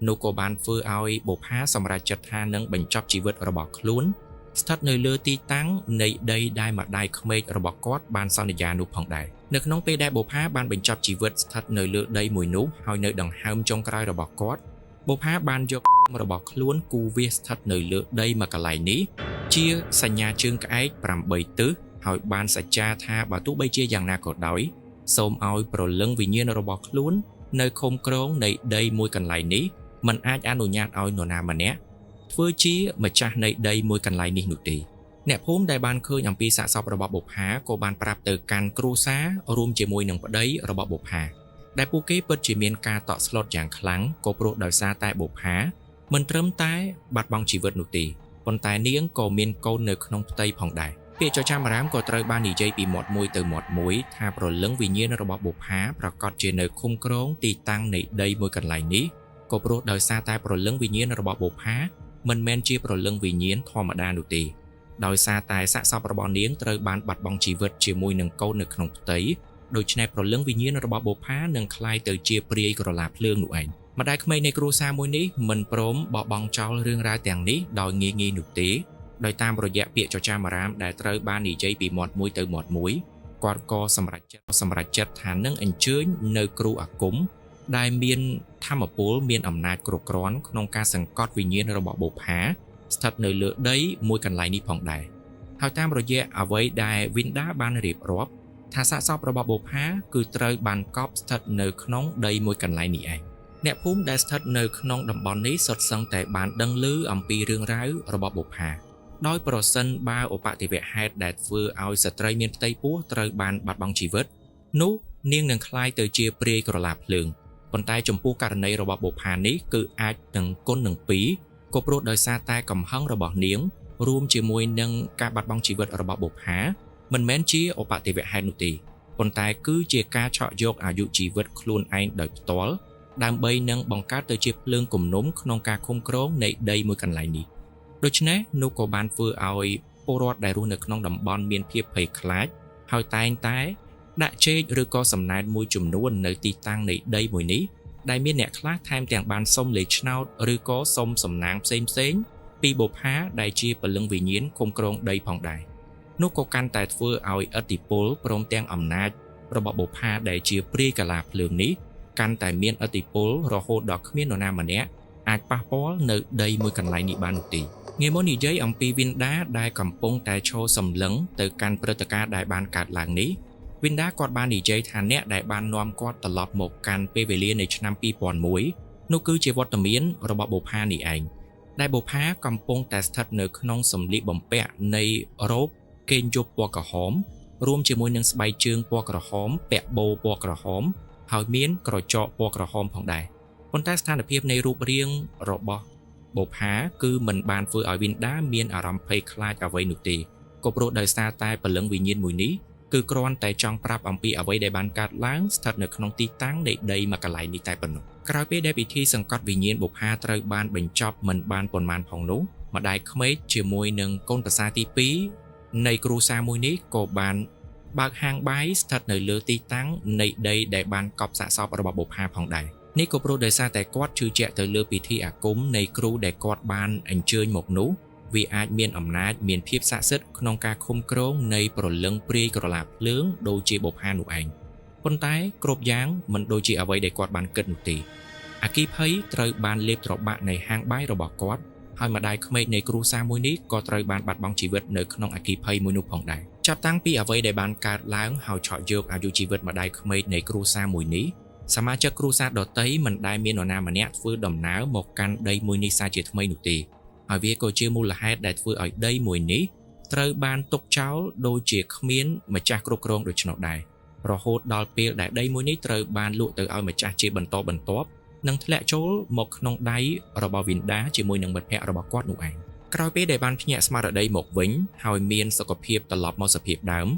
នោះក៏បានធ្វើឲ្យបុប្ផាសម្រេចចិត្តថានឹងបញ្ចប់ជីវិតរបស់ខ្លួនស្ថិតនៅលើទីតាំងនៃដីដែលម្ដាយក្មេករបស់គាត់បានសន្យានោះផងដែរនៅក្នុងពេលដែលបុប្ផាបានបញ្ចប់ជីវិតស្ថិតនៅលើដីមួយនោះហើយនៅដង្ហើមចុងក្រោយរបស់គាត់បុប្ផាបានយករបស់ខ្លួនគូវាសស្ថិតនៅលើដីមួយកន្លែងនេះជាសញ្ញាជើងក្អែក8ទិសហើយបានសច្ចាថាបើទោះបីជាយ៉ាងណាក៏ដោយសូមឲ្យប្រលឹងវិញ្ញាណរបស់ខ្លួននៅឃុំក្រងនៃដីមួយកន្លែងនេះមិនអាចអនុញ្ញាតឲ្យនរណាម្នាក់ធ្វើជាម្ចាស់នៃដីមួយកន្លែងនេះនោះទេអ្នកភូមិដែលបានឃើញអំពីសាកសពរបស់បុប្ផាក៏បានប្រាប់ទៅកាន់គ្រួសាររួមជាមួយនឹងប្តីរបស់បុប្ផាដែលពួកគេពិតជាមានការតក់ស្លុតយ៉ាងខ្លាំងក៏ព្រោះដោយសារតែបុប្ផាមិនត្រឹមតែបាត់បង់ជីវិតនោះទេប៉ុន្តែនាងក៏មានកូននៅក្នុងផ្ទៃផងដែរពាក្យចចាមអារាមក៏ត្រូវបាននិយាយពីមាត់មួយទៅមាត់មួយថាប្រលឹងវិញ្ញាណរបស់បុប្ផាប្រកាសជានៅឃុំក្រងទីតាំងនៃដីមួយកន្លែងនេះក៏ព្រោះដោយសារតែប្រលឹងវិញ្ញាណរបស់បុប្ផាមិនមែនជាប្រលឹងវិញ្ញាណធម្មតានោះទេដោយសារតែសាកសពរបស់នាងត្រូវបានបាត់បង់ជីវិតជាមួយនឹងកូននៅក្នុងផ្ទៃដូច្នេះប្រលឹងវិញ្ញាណរបស់បុប្ផានឹងคล้ายទៅជាព្រាយក្រឡាភ្លើងនោះឯងម្ដាយក្មេកនៃគ្រួសារមួយនេះមិនព្រមបោះបង់ចោលរឿងរ៉ាវទាំងនេះដោយងាយៗនោះទេដោយតាមរយៈពាក្យចចាមអារាមដែលត្រូវបាននិយាយពីមាត់មួយទៅមាត់មួយគាត់ក៏សម្រេចចិត្តថានឹងអញ្ជើញនៅគ្រូអាគមដែលមានធម្មពលមានអំណាចគ្រប់គ្រាន់ក្នុងការសង្កត់វិញ្ញាណរបស់បុប្ផាស្ថិតនៅលើដីមួយកន្លែងនេះផងដែរហើយតាមរយៈអ្វីដែលវិនដាបានរៀបរាប់ថាសាកសពរបស់បុប្ផាគឺត្រូវបានកប់ស្ថិតនៅក្នុងដីមួយកន្លែងនេះឯងអ្នកភូមិដែលស្ថិតនៅក្នុងតំបន់នេះសុទ្ធសឹងតែបានដឹងឮអំពីរឿងរ៉ាវរបស់បុប្ផាដោយប្រសិនបើឧបទ្ទវហេតុដែលធ្វើឲ្យស្ត្រីមានផ្ទៃពោះត្រូវបានបាត់បង់ជីវិតនោះនាងនឹងคล้ายទៅជាព្រាយក្រឡាភ្លើងប៉ុន្តែចំពោះករណីរបស់បុប្ផានេះគឺអាចនឹងគុណនឹង2ក៏ព្រោះដោយសារតែកំហឹងរបស់នាងរួមជាមួយនឹងការបាត់បង់ជីវិតរបស់បុប្ផាមិនមែនជាឧបទ្ទវហេតុនោះទេប៉ុន្តែគឺជាការឆក់យកអាយុជីវិតខ្លួនឯងដោយផ្ទាល់ដើម្បីនឹងបង្កើតទៅជាភ្លើងគំនុំក្នុងការឃុំក្រងនៃដីមួយកន្លែងនេះដូច្នេះនោះក៏បានធ្វើឲ្យពលរដ្ឋដែលរស់នៅក្នុងតំបន់មានភាពភ័យខ្លាចហើយតែងតែដាក់ចេកឬក៏សំណែនមួយចំនួននៅទីតាំងនៃដីមួយនេះដែលមានអ្នកខ្លះថែមទាំងបានសុំលេខឆ្នោតឬក៏សុំសំណាងផ្សេងពីបុប្ផាដែលជាពលឹងវិញ្ញាណឃុំក្រងដីផងដែរនោះក៏កាន់តែធ្វើឲ្យឥទ្ធិពលព្រមទាំងអំណាចរបស់បុប្ផាដែលជាព្រាយកាឡាភ្លើងនេះកាន់តែមានឥទ្ធិពលរហូតដល់គ្មាននរណាម្នាក់អាចប៉ះពាល់នៅដីមួយកន្លែងនេះបាននោះទេងាយមកនិយាយអំពីវិនដាដែលកំពុងតែឈរសម្លឹងទៅកាន់ព្រឹត្តិការណ៍ដែលបានកើតឡើងនេះវិនដាគាត់បាននិយាយថាអ្នកដែលបាននាំគាត់ត្រឡប់មកកាន់ពេលវេលានៃឆ្នាំ2001នោះគឺជាវត្តមានរបស់បុប្ផានេះឯងដែលបុប្ផាកំពុងតែស្ថិតនៅក្នុងសម្លៀកបំពាក់នៃរ៉ូបកេងយប់ពណ៌ក្រហមរួមជាមួយនឹងស្បែកជើងពណ៌ក្រហមពាក់បូពណ៌ក្រហមហើយមានក្រចកពណ៌ក្រហមផងដែរប៉ុន្តែស្ថានភាពនៃរូបរាងរបស់បុប្ផាគឺមិនបានធ្វើឲ្យវិនដាមានអារម្មណ៍ភ័យខ្លាចអ្វីនោះទេក៏ព្រោះដោយសារតែពលឹងវិញ្ញាណមួយនេះគឺគ្រាន់តែចង់ប្រាប់អំពីអ្វីដែលបានកើតឡើងស្ថិតនៅក្នុងទីតាំងនៃដីមួយកន្លែងនេះតែប៉ុណ្ណោះក្រោយពេលដែលពិធីសង្កត់វិញ្ញាណបុប្ផាត្រូវបានបញ្ចប់មិនបានប៉ុន្មានផងនោះម្ដាយក្មេកជាមួយនឹងកូនប្រសារទី2នៃគ្រួសារមួយនេះក៏បានបើកហាងបាយស្ថិតនៅលើទីតាំងនៃដីដែលបានកប់សាកសពរបស់បុប្ផាផងដែរនេះក៏ព្រោះដោយសារតែគាត់ជឿជាក់ទៅលើពិធីអាគមនៃគ្រូដែលគាត់បានអញ្ជើញមកនោះវាអាចមានអំណាចមានភាពស័ក្តិសិទ្ធិក្នុងការឃុំក្រងនៃប្រលឹងព្រាយក្រឡាភ្លើងដូចជាបុប្ផានោះឯងប៉ុន្តែគ្រប់យ៉ាងមិនដូចជាអ្វីដែលគាត់បានគិតនោះទេអគិភ័យត្រូវបានលេបត្របាក់នៃហាងបាយរបស់គាត់ហើយម្ដាយក្មេកនៃគ្រួសារមួយនេះក៏ត្រូវបានបាត់បង់ជីវិតនៅក្នុងអគិភ័យមួយនោះផងដែរចាប់តាំងពីអ្វីដែលបានកើតឡើងហើយឆក់យកអាយុជីវិតម្ដាយក្មេកនៃគ្រួសារមួយនេះ សមាជិកគ្រួសារដទៃមិនដែលមាននរណាម្នាក់ធ្វើដំណើរមកកាន់ដីមួយនេះសាជាថ្មីនោះទេហើយវាក៏ជាមូលហេតុដែលធ្វើឲ្យដីមួយនេះត្រូវបានទុកចោលដោយជាគ្មានម្ចាស់គ្រប់គ្រងដូច្នោះដែររហូតដល់ពេលដែលដីមួយនេះត្រូវបានលក់ទៅឲ្យម្ចាស់ជាបន្តបន្ទាប់និងធ្លាក់ចូលមកក្នុងដៃរបស់វិនដាជាមួយនឹងមិត្តភ័ក្តិរបស់គាត់នោះឯងក្រោយពេលដែលបានភ្ញាក់ស្មារតីមកវិញហើយមានសុខភាពត្រឡប់មកសភាពដើម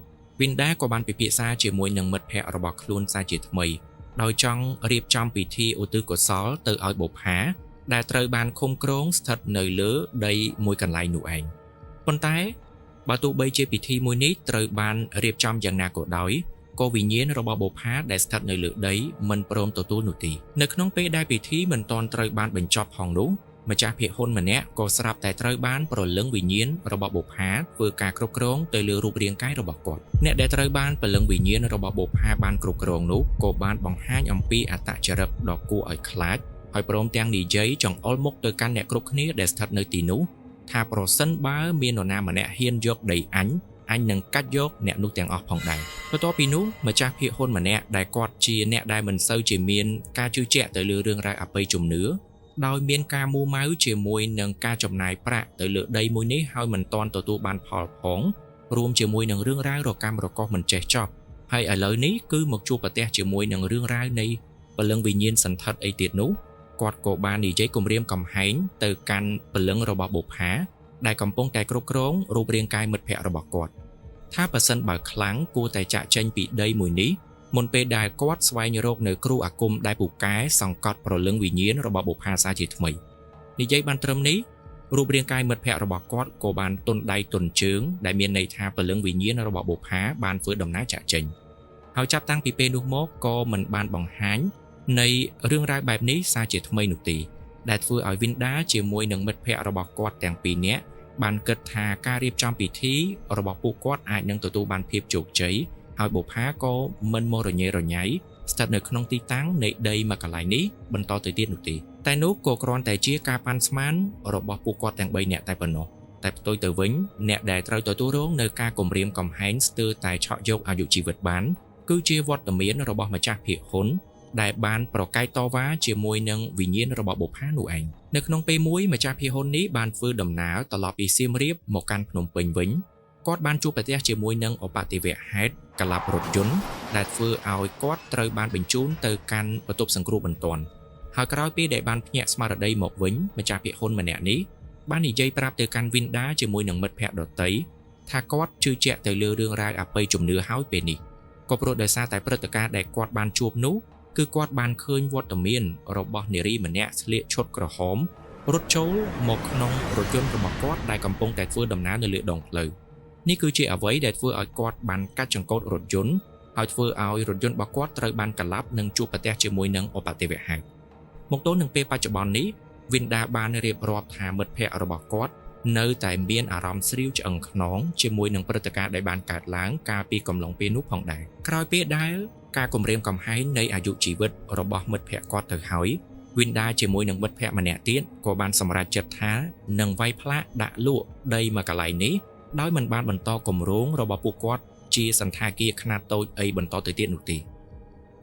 វិនដាក៏បានពិភាក្សាជាមួយនឹងមិត្តភ័ក្តិរបស់ខ្លួនសាជាថ្មីដោយចង់រៀបចំពិធីឧទ្ទិសកុសលទៅឲ្យបុប្ផាដែលត្រូវបានឃុំគ្រងស្ថិតនៅលើដីមួយកន្លែងនោះឯងប៉ុន្តែបើទោះបីជាពិធីមួយនេះត្រូវបានរៀបចំយ៉ាងណាក៏ដោយក៏វិញ្ញាណរបស់បុប្ផាដែលស្ថិតនៅលើដីមិនព្រមទទួលនោះទេនៅក្នុងពេលដែលពិធីមិនទាន់ត្រូវបានបញ្ចប់ផងនោះម្ចាស់ភាគហ៊ុនម្នាក់ក៏ស្រាប់តែត្រូវបានប្រលឹងវិញ្ញាណរបស់បុប្ផាធ្វើការគ្រប់គ្រងទៅលើរូបរាងកាយរបស់គាត់អ្នកដែលត្រូវបានប្រលឹងវិញ្ញាណរបស់បុប្ផាបានគ្រប់គ្រងនោះក៏បានបង្ហាញអំពីអត្តចរិតដ៏គួរឲ្យខ្លាចហើយព្រមទាំងនិយាយចង្អុលមុខទៅកាន់អ្នកគ្រប់គ្នាដែលស្ថិតនៅទីនោះថាប្រសិនបើមាននរណាម្នាក់ហ៊ានយកដីអញនឹងកាត់យកអ្នកនោះទាំងអស់ផងដែរបន្ទាប់ពីនោះម្ចាស់ភាគហ៊ុនម្នាក់ដែលគាត់ជាអ្នកដែលមិនសូវជាមានការជឿជាក់ទៅលើរឿងរ៉ាវអបិយជំនឿដោយមានការមួម៉ៅជាមួយនឹងការចំណាយប្រាក់ទៅលើដីមួយនេះហើយមិនទាន់ទទួលបានផលផងរួមជាមួយនឹងរឿងរ៉ាវរកាំរកុសមិនចេះចប់ហើយឥឡូវនេះគឺមកជួបប្រទះជាមួយនឹងរឿងរ៉ាវនៃពលឹងវិញ្ញាណសន្ធិដ្ឋអីទៀតនោះគាត់ក៏បាននិយាយគំរាមកំហែងទៅកាន់ពលឹងរបស់បុប្ផាដែលកំពុងតែគ្រប់គ្រងរូបរាងកាយមិត្តភ័ក្តិរបស់គាត់ថាបើសិនបើខ្លាំងគួរតែចាក់ចេញពីដីមួយនេះមុនពេលដែលគាត់ស្វែងរកនៅគ្រូអាគមដែលពូកែសង្កត់ប្រលឹងវិញ្ញាណរបស់បុប្ផាសាជាថ្មីនិយាយបានត្រឹមនេះរូបរាងកាយមិត្តភ័ក្តិរបស់គាត់ក៏បានទន់ដៃទន់ជើងដែលមានន័យថាប្រលឹងវិញ្ញាណរបស់បុប្ផាបានធ្វើដំណើរចាក់ចេញហើយចាប់តាំងពីពេលនោះមកក៏មិនបានបង្ហាញនៃរឿងរ៉ាវបែបនេះសាជាថ្មីនោះទេដែលធ្វើឲ្យវិនដាជាមួយនឹងមិត្តភ័ក្តិរបស់គាត់ទាំងពីរនាក់បានគិតថាការរៀបចំពិធីរបស់ពួកគាត់អាចនឹងទទួលបានភាពជោគជ័យហើយបុប្ផាក៏មិនមករញ៉េរញ៉ៃស្ថិតនៅក្នុងទីតាំងនៃដីមួយកន្លែងនេះបន្តទៅទៀតនោះទេតែនោះក៏គ្រាន់តែជាការប៉ាន់ស្មានរបស់ពួកគាត់ទាំង3នាក់តែប៉ុណ្ណោះតែផ្ទុយទៅវិញអ្នកដែលត្រូវទទួលរងនៅការគំរាមកំហែងស្ទើរតែឆក់យកអាយុជីវិតបានគឺជាវត្តមានរបស់ម្ចាស់ភាគហ៊ុនដែលបានប្រកែកតវ៉ាជាមួយនឹងវិញ្ញាណរបស់បុប្ផានោះឯងនៅក្នុងពេលមួយម្ចាស់ភាគហ៊ុននេះបានធ្វើដំណើរត្រឡប់ពីសៀមរាបមកកាន់ភ្នំពេញវិញគាត់បានជួបប្រទះជាមួយនឹងឧបទ្ទវហេតុកលាប់រថយន្តដែលធ្វើឲ្យគាត់ត្រូវបានបញ្ជូនទៅកាន់បន្ទប់សង្គ្រោះបន្ទាន់ហើយក្រោយពេលដែលបានភ្ញាក់ស្មារតីមកវិញម្ចាស់ភាគហ៊ុនម្នាក់នេះបាននិយាយប្រាប់ទៅកាន់វិនដាជាមួយនឹងមិត្តភ័ក្តិដទៃថាគាត់ជឿជាក់ទៅលើរឿងរ៉ាវអបិយជំនឿហើយពេលនេះក៏ព្រោះដោយសារតែព្រឹត្តិការណ៍ដែលគាត់បានជួបនោះគឺគាត់បានឃើញវត្តមានរបស់នារីម្នាក់ស្លៀកឈុតក្រហមរត់ចូលមកក្នុងរថយន្តរបស់គាត់ដែលកំពុងតែធ្វើដំណើរនៅលើដងផ្លូវនេះគឺជាអ្វីដែលធ្វើឲ្យគាត់បានកាត់ចង្កូតរថយន្តហើយធ្វើឲ្យរថយន្តរបស់គាត់ត្រូវបានកលាប់និងជួបប្រទះជាមួយនឹងឧបទ្ទវហេតុមកទល់នឹងពេលបច្ចុប្បន្ននេះវិនដាបានរៀបរាប់ថាមិត្តភ័ក្តិរបស់គាត់នៅតែមានអារម្មណ៍ស្រាវឆ្អឹងខ្នងជាមួយនឹងព្រឹត្តិការណ៍ដែលបានកើតឡើងកាលពីកំឡុងពេលនោះផងដែរក្រោយពេលដែលការគំរាមកំហែងនៃអាយុជីវិតរបស់មិត្តភ័ក្តិគាត់ទៅហើយវិនដាជាមួយនឹងមិត្តភ័ក្តិម្នាក់ទៀតក៏បានសម្រេចចិត្តថានឹងវាយផ្លាកដាក់លក់ដីមួយកន្លែងនេះដោយមិនបានបន្តគម្រោងរបស់ពួកគាត់ជាសន្តាគារខ្នាតតូចអីបន្តទៅទៀតនោះទេ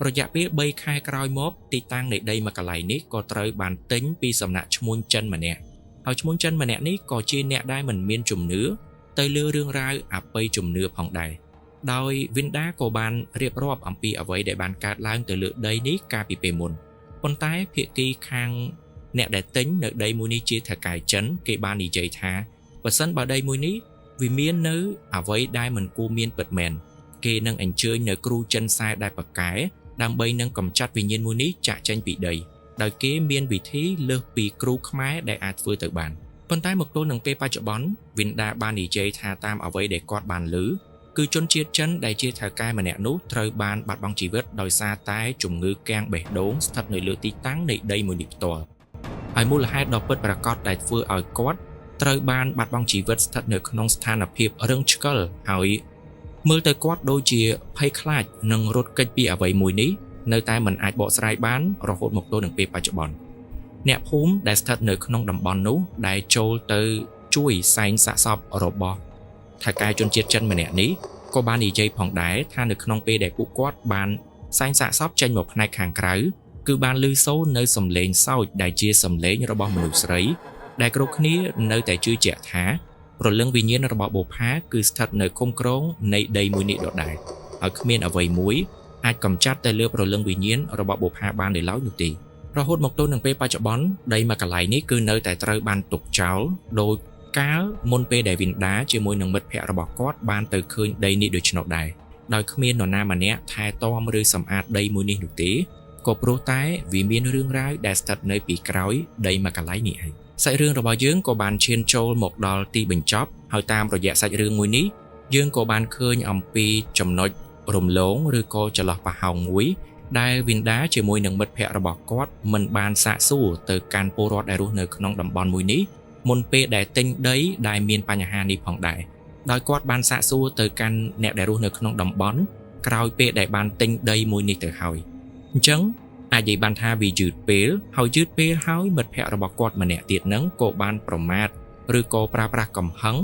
រយៈពេល3ខែក្រោយមកទីតាំងនៃដីមួយកន្លែងនេះក៏ត្រូវបានទិញពីសំណាក់ឈ្មួញចិនម្នាក់ហើយឈ្មួញចិនម្នាក់នេះក៏ជាអ្នកដែលមិនមានជំនឿទៅលើរឿងរ៉ាវអបិយជំនឿផងដែរដោយវិនដាក៏បានរៀបរាប់អំពីអ្វីដែលបានកើតឡើងទៅលើដីនេះកាលពីពេលមុនប៉ុន្តែភាគីខាងអ្នកដែលទិញនៅដីមួយនេះជាថៅកែចិនគេបាននិយាយថាបើសិនបើដីមួយនេះវាមាននៅអ្វីដែលមិនគួរមានពិតមែនគេនឹងអញ្ជើញនៅគ្រូចិនខ្សែដែលប៉កែដើម្បីនឹងកម្ចាត់វិញ្ញាណមួយនេះចាក់ចេញពីដីដោយគេមានវិធីលើសពីគ្រូខ្មែរដែលអាចធ្វើទៅបានប៉ុន្តែមកទល់នឹងពេលបច្ចុប្បន្នវិនដាបាននិយាយថាតាមអ្វីដែលគាត់បានឮគឺជនជាតិចិនដែលជាថៅកែម្នាក់នោះត្រូវបានបាត់បង់ជីវិតដោយសារតែជំងឺគាំងបេះដូងស្ថិតនៅលើទីតាំងនៃដីមួយនេះផ្ទាល់ហើយមូលហេតុដ៏ពិតប្រាកដដែលធ្វើឲ្យគាត់ត្រូវបានបាត់បង់ជីវិតស្ថិតនៅក្នុងស្ថានភាពរឹងឆ្កឹលហើយមើលទៅគាត់ដូចជាភ័យខ្លាចនឹងរត់គេចពីអ្វីមួយនេះនៅតែមិនអាចបកស្រាយបានរហូតមកទល់នឹងពេលបច្ចុប្បន្នអ្នកភូមិដែលស្ថិតនៅក្នុងតំបន់នោះដែលចូលទៅជួយសែងសាកសពរបស់ថៅកែជនជាតិចិនម្នាក់នេះក៏បាននិយាយផងដែរថានៅក្នុងពេលដែលពួកគាត់បាន សែងសាកសពចេញមកផ្នែកខាងក្រៅគឺបានលឺសូរនៅសំឡេងសោចដែលជាសំឡេងរបស់មនុស្សស្រីដែលគ្រប់គ្នានៅតែជឿជាក់ថាព្រលឹងវិញ្ញាណរបស់បូផាគឺស្ថិតនៅឃុំក្រងនៃដីមួយនេះដដែលហើយគ្មានអ្វីមួយអាចកំចាត់ទៅលើព្រលឹងវិញ្ញាណរបស់បូផាបានឡើយនោះទេរហូតមកទល់នឹងពេលបច្ចុប្បន្នដីមួយកន្លែងនេះគឺនៅតែត្រូវបានទុកចោលដោយកាលមុនពេលដែលវិនដាជាមួយនឹងមិត្តភ័ក្តិរបស់គាត់បានទៅឃើញដីនេះដូច្នោះដែរដោយគ្មាននរណាម្នាក់ថែទាំឬសម្អាតដីមួយនេះនោះទេក៏ព្រោះតែវាមានរឿងរ៉ាវដែលស្ថិតនៅពីក្រោយដីមួយកន្លែងនេះឯងសាច់រឿងរបស់យើងក៏បានឈានចូលមកដល់ទីបញ្ចប់ហើយតាមរយៈសាច់រឿងមួយនេះយើងក៏បានឃើញអំពីចំណុចរំលងឬក៏ចន្លោះប្រហោងមួយដែលវិនដាជាមួយនឹងមិត្តភ័ក្តិរបស់គាត់មិនបានសាកសួរទៅកាន់ពលរដ្ឋដែលរស់នៅក្នុងតំបន់មួយនេះមុនពេលដែលទិញដីដែលមានបញ្ហានេះផងដែរដោយគាត់បានសាកសួរទៅកាន់អ្នកដែលរស់នៅក្នុងតំបន់ក្រោយពេលដែលបានទិញដីមួយនេះទៅហើយអញ្ចឹងអាចនិយាយបានថាវាយឺតពេលហើយមិត្តភ័ក្តិរបស់គាត់ម្នាក់ទៀតហ្នឹងក៏បានប្រមាថឬក៏ប្រើប្រាស់កំហឹង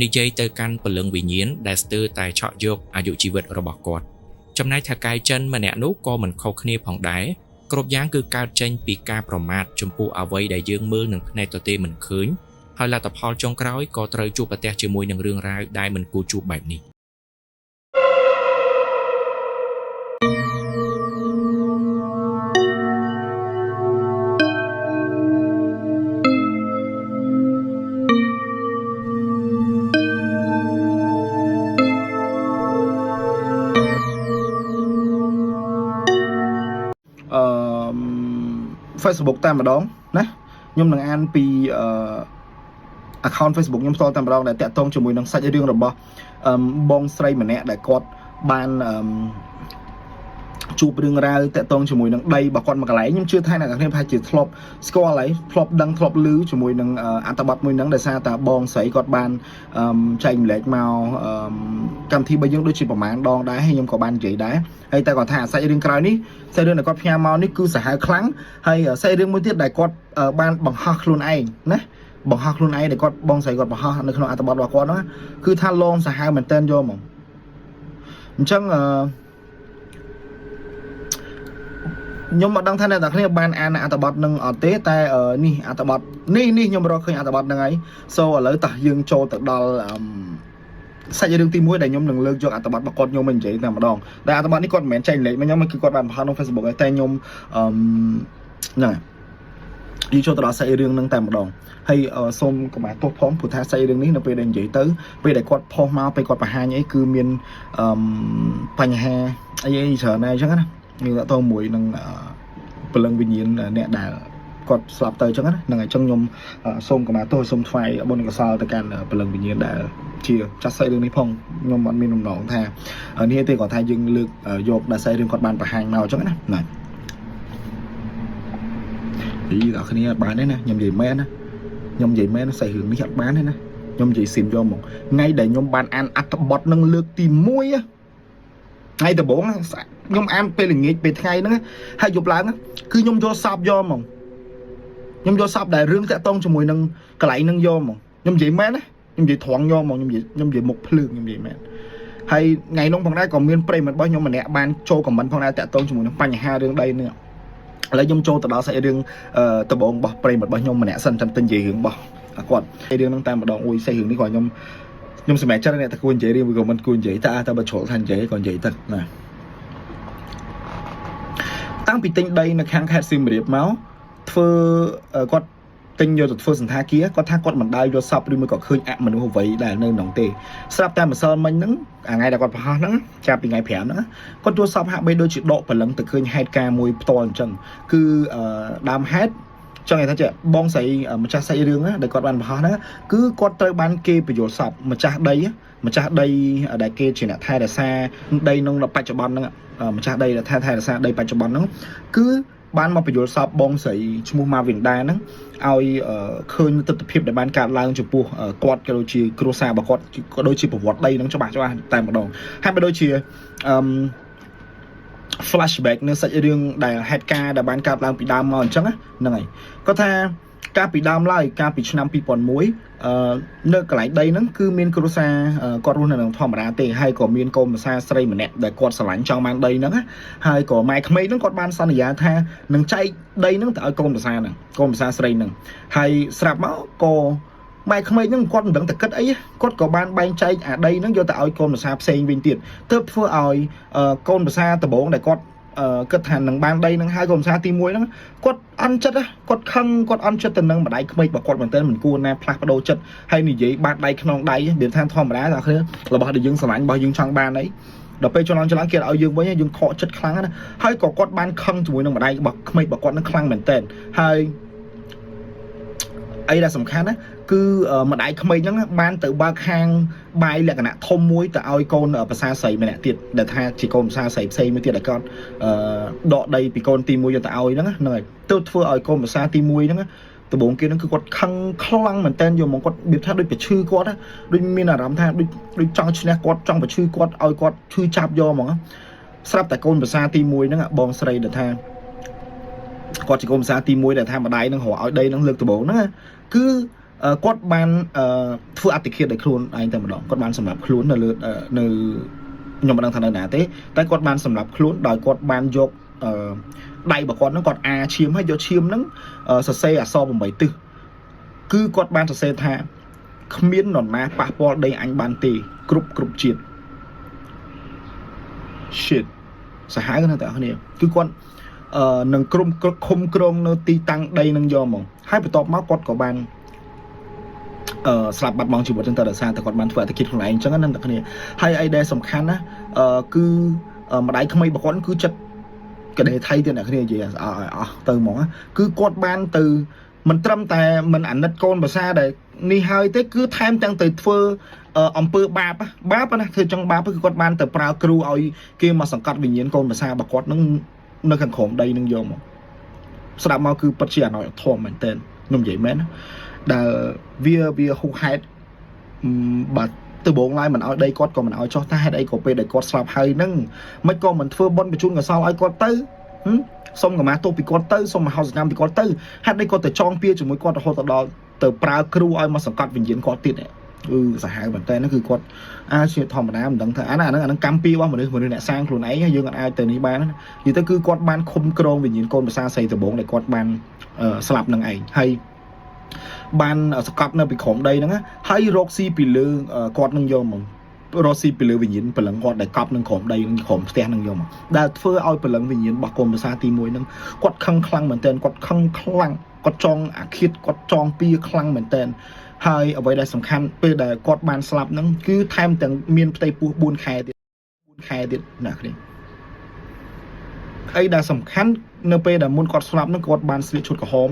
និយាយទៅកាន់ពលឹងវិញ្ញាណដែលស្ទើរតែឆក់យកអាយុជីវិតរបស់គាត់ចំណែកថៅកែចិនម្នាក់នោះក៏មិនខុសគ្នាផងដែរគ្រប់យ៉ាងគឺកើតចេញពីការប្រមាថចំពោះអ្វីដែលយើងមើលនឹងភ្នែកទទេមិនឃើញហើយលទ្ធផលចុងក្រោយក៏ត្រូវជួបប្រទះជាមួយនឹងរឿងរ៉ាវដែលមិនគួរជួបបែបនេះFacebook តែម្ដងណាខ្ញុំនឹងអានពីaccount Facebook ខ្ញុំផ្ទាល់តែម្ដងដែលតាក់ទងជាមួយនឹងសាច់រឿងរបស់បងស្រីម្នាក់ដែលគាត់បានជួបរឿងរ៉ាវតាក់ទងជាមួយនឹងដីរបស់គាត់មួយកន្លែងខ្ញុំជឿថាអ្នកទាំងគ្នាប្រហែលជាធ្លាប់ស្គាល់ហើយធ្លាប់ដឹងធ្លាប់ឮជាមួយនឹងអត្ថបទមួយហ្នឹងដោយសារតែបងស្រីគាត់បានចែកម្លែកមកកម្មវិធីរបស់យើងដូចជាប្រហែលដងដែរហើយខ្ញុំក៏បាននិយាយដែរហើយតែគាត់ថាសាច់រឿងក្រោយនេះសាច់រឿងដែលគាត់ផ្ញើមកនេះគឺសាហាវខ្លាំងហើយសាច់រឿងមួយទៀតដែលគាត់បានបង្ហោះខ្លួនឯងណាបង្ហោះខ្លួនឯងដែលគាត់បងស្រីគាត់បង្ហោះនៅក្នុងអត្ថបទរបស់គាត់ហ្នឹងគឺថាលងសាហាវមែនតើយកមកអញ្ចឹងខ្ញុំមិនដឹងថាអ្នកទាំងគ្នាបានអានអត្ថបទនឹងអត់ទេតែនេះអត្ថបទនេះខ្ញុំរកឃើញអត្ថបទហ្នឹងហើយសូឥឡូវតោះយើងចូលទៅដល់សាច់រឿងទី1ដែលខ្ញុំនឹងលើកយកអត្ថបទរបស់គាត់ខ្ញុំមកនិយាយតែម្ដងតែអត្ថបទនេះគាត់មិនមែនចែកលេខមកខ្ញុំគឺគាត់បានបង្ហោះក្នុង Facebook ហើយតែខ្ញុំហ្នឹងហើយចូលទៅដល់សាច់រឿងហ្នឹងតែម្ដងហើយសូមកុំអាទោសផងព្រោះថាសាច់រឿងនេះនៅពេលដែលនិយាយទៅពេលដែលគាត់ផុសមកពេលគាត់បង្ហាញអីគឺមានបញ្ហាអីច្រើនណាស់អញ្ចឹងណាយើងតទៅមួយនឹងពលឹងវិញ្ញាណអ្នកដែលគាត់ស្លាប់ទៅអញ្ចឹងណាហ្នឹងហើយអញ្ចឹងខ្ញុំសូមកុំអាទោសសូមថ្វាយបុណ្យកុសលទៅកាន់ពលឹងវិញ្ញាណដែលជាចាស់សាច់រឿងនេះផងខ្ញុំអត់មានបំណងថានេះទេគាត់ថាយើងលើកយកដល់សាច់រឿងគាត់បានបង្ហាញមកអញ្ចឹងណាណាពីដល់គ្នាបានទេណាខ្ញុំនិយាយមែនណាខ្ញុំនិយាយមែនសាច់រឿងនេះអត់បានទេណាខ្ញុំនិយាយស៊ីមយកមកថ្ងៃដែលខ្ញុំបានអានអត្ថបទនឹងលើកទី1ថ្ងៃដំបូងខ្ញុំអានពេលល្ងាចពេលថ្ងៃហ្នឹងហើយយប់ឡើងគឺខ្ញុំយកសពយកហ្មងខ្ញុំយកសពដែលរឿងតាក់ទងជាមួយនឹងកន្លែងហ្នឹងយកហ្មងខ្ញុំនិយាយមែនណាខ្ញុំនិយាយត្រង់យកហ្មងខ្ញុំនិយាយមុខភ្លើងខ្ញុំនិយាយមែនហើយថ្ងៃនោះផងដែរក៏មានប្រិយមិត្តរបស់ខ្ញុំម្នាក់បានចូលខមមិនផងដែរតាក់ទងជាមួយនឹងបញ្ហារឿងដីនេះឥឡូវខ្ញុំចូលទៅដល់សាច់រឿងដំបូងរបស់ប្រិយមិត្តរបស់ខ្ញុំម្នាក់សិនចាំទៅនិយាយរឿងរបស់គាត់រឿងហ្នឹងតែម្ដងអួយសាច់រឿងនេះក៏ខ្ញុំសម្រាប់ចិត្តអ្នកតែគួរនិយាយរឿងវាក៏មិនគួរនិយាយតែបើជ្រុលថានិយាយក៏និយាយទៅណាតាំងពីទិញដីនៅខាងខេត្តសៀមរាបមកធ្វើគាត់ទិញយកទៅធ្វើសន្តាគារគាត់ថាគាត់មិនដើរយកសពឬមួយក៏ឃើញអមនុស្សអ្វីដែលនៅក្នុងទេស្រាប់តែម្សិលមិញហ្នឹងថ្ងៃដែលគាត់ប្រហោះហ្នឹងចាប់ពីថ្ងៃ5ហ្នឹងគាត់យកសពហាក់បីដូចជាដកព្រលឹងទៅឃើញហេតុការណ៍មួយផ្ទាល់អញ្ចឹងគឺដើមហេតុចង់និយាយថាបងស្រីម្ចាស់សាច់រឿងដែលគាត់បានបង្ហោះហ្នឹងគឺគាត់ត្រូវបានគេបញ្យល់សពម្ចាស់ដីដែលគេជាអ្នកថែរក្សាដីក្នុងបច្ចុប្បន្នហ្នឹងម្ចាស់ដីដែលថែរក្សាដីបច្ចុប្បន្នហ្នឹងគឺបានមកបញ្យល់សពបងស្រីឈ្មោះម៉ាវិនដាហ្នឹងឲ្យឃើញទស្សនវិជ្ជាដែលបានកើតឡើងចំពោះគាត់ក៏ដូចជាគ្រួសាររបស់គាត់ក៏ដូចជាប្រវត្តិដីហ្នឹងច្បាស់តែម្ដងហើយបើដូចជាflashback នៅសាច់រឿងដែលហេតុការណ៍ដែលបានកើតឡើងពីដើមមកអញ្ចឹងហ្នឹងហើយគាត់ថាកាលពីដើមឡើយកាលពីឆ្នាំ2001 នៅកន្លែងដីហ្នឹងគឺមានគ្រួសារគាត់រស់នៅក្នុងធម្មតាទេហើយក៏មានកូនភាសាស្រីម្នាក់ដែលគាត់ស្រឡាញ់ចង់បានដីហ្នឹងហើយក៏ម៉ែក្មេងហ្នឹងគាត់បានសន្យាថានឹងចែកដីហ្នឹងទៅឲ្យកូនភាសាហ្នឹងកូនភាសាស្រីហ្នឹងហើយស្រាប់មកក៏ម៉ែក្មេងហ្នឹងគាត់មិនដឹងតែគិតអីគាត់ក៏បានបែងចែកអាដីហ្នឹងយកទៅឲ្យកូនភាសាផ្សេងវិញទៀតទើបធ្វើឲ្យកូនភាសាដំបងដែលគាត់គិតថានឹងបានដីនឹងហើយកូនភាសាទី1ហ្នឹងគាត់អន់ចិត្តគាត់ខឹងគាត់អន់ចិត្តទៅនឹងម្ដាយក្មេករបស់គាត់មែនតើមិនគួរណាផ្លាស់ប្ដូរចិត្តហើយនិយាយបាតដៃក្នុងដៃមានថាធម្មតាតែគ្នារបស់ដែលយើងស្រឡាញ់របស់យើងចង់បានអីដល់ពេលចន្លងគេឲ្យយើងវិញយើងខកចិត្តខ្លាំងណាស់ហើយក៏គាត់បានខឹងជាមួយនឹងម្ដាយរបស់ក្មេករបស់គាត់នឹងខ្លាំងមែនតើហើយអីដែលសំខាន់ណាគឺម្ដាយក្មេកហ្នឹងបានទៅបើកហាងបាយលក្ខណៈធំមួយទៅឲ្យកូនភាសាស្រីម្នាក់ទៀតដែលថាជាកូនភាសាស្រីផ្សេងមួយទៀតដែលគាត់ដកដីពីកូនទី1យកទៅឲ្យហ្នឹងហើយទៅធ្វើឲ្យកូនភាសាទី1ហ្នឹងដំបូងគេហ្នឹងគឺគាត់ខឹងខ្លាំងមែនតើយកមកគាត់និយាយថាដូចប្រឈឺគាត់ដូចមានអារម្មណ៍ថាដូចចង់ឈ្នះគាត់ចង់ប្រឈឺគាត់ឲ្យគាត់ឈឺចាប់យកហ្មងស្រាប់តែកូនភាសាទី1ហ្នឹងបងស្រីដែលថាគាត់ជាកូនភាសាទី1ដែលថាម្ដាយនឹងរកឲ្យដីនឹងលើកដំបូងហ្នឹងគឺគាត់បានធ្វើអតិឃាតដោយខ្លួនឯងតែម្ដងគាត់បានសម្លាប់ខ្លួននៅលើនៅខ្ញុំមិនដឹងថានៅណាទេតែគាត់បានសម្លាប់ខ្លួនដោយគាត់បានយកដៃរបស់គាត់ហ្នឹងគាត់អាឈាមហើយយកឈាមហ្នឹងសរសេរអក្សរ8ទិសគឺគាត់បានសរសេរថាគ្មាននរណាប៉ះពាល់ដីអញបានទេគ្រប់ជាតិ shit សាហាវណាស់តើគ្នាគឺគាត់នឹងក្រុមឃុំក្រងនៅទីតាំងដីនឹងយកមកហើយបន្ទាប់មកគាត់ក៏បានស្លាប់បាត់បង់ជីវិតទាំងតែដោយសារតែគាត់បានធ្វើអតិថិខ្លួនឯងអញ្ចឹងណាអ្នកគ្នាហើយអីដែលសំខាន់ណាគឺម្ដាយក្មេងរបស់គាត់គឺចិត្តកដេថៃទៀតអ្នកគ្នានិយាយអស់ទៅហ្មងគឺគាត់បានទៅមិនត្រឹមតែមិនអាណិតកូនភាសាដែលនេះហើយទេគឺថែមទាំងទៅធ្វើអំពើបាបណាធ្វើចឹងបាបគឺគាត់បានទៅប្រើគ្រូឲ្យគេមកសង្កត់វិញ្ញាណកូនភាសារបស់គាត់នឹងនៅខាងក្រោមដីនឹងយកមកស្ដាប់មកគឺពិតជាអណោចធម៌មែនតើខ្ញុំនិយាយមែនដែលវាហុកហេតុបាទទៅបងឡើយមិនឲ្យដីគាត់ក៏មិនឲ្យចោះតែហេតុអីក៏ពេលដែលគាត់ស្លាប់ហើយហ្នឹងមិនក៏មិនធ្វើបុណ្យបញ្ជូនកសលឲ្យគាត់ទៅសុំកម្មាទោសពីគាត់ទៅសុំមហោសកម្មពីគាត់ទៅហេតុអីគាត់ទៅចងពៀជាមួយគាត់រហូតដល់ទៅប្រើគ្រូឲ្យមកសង្កត់វិញ្ញាណគាត់ទៀតគឺសាហាវមែនតើហ្នឹងគឺគាត់ជាធម្មតាមិនដឹងថាអាហ្នឹងកម្មពីរបស់មនុស្សអ្នកសាងខ្លួនឯងយើងអាចទៅនេះបាននិយាយទៅគឺគាត់បានឃុំក្រងវិញ្ញាណកូនភាសាស្រីដំបងដែលគាត់បានស្លាប់នឹងឯងហើយបានសកប់នៅពីក្រោមដីហ្នឹងហើយរកស៊ីពីលើគាត់នឹងយកមករកស៊ីពីលើវិញ្ញាណព្រលឹងគាត់ដែលកប់នឹងក្រោមដីនឹងក្រោមផ្ទះនឹងយកមកដែលធ្វើឲ្យព្រលឹងវិញ្ញាណរបស់កូនភាសាទី1ហ្នឹងគាត់ខឹងខ្លាំងមែនតើគាត់ខឹងខ្លាំងគាត់ចង់អាឃាតគាត់ចង់ពៀខ្លាំងមែនតើហើយអ្វីដែលសំខាន់ពេលដែលគាត់បានស្លាប់ហ្នឹងគឺថែមទាំងមានផ្ទៃពោះ4ខែទៀតអ្នកគ្នាអីដែលសំខាន់នៅពេលដែលមុនគាត់ស្លាប់ហ្នឹងគាត់បានស្លៀកឈុតក្រហម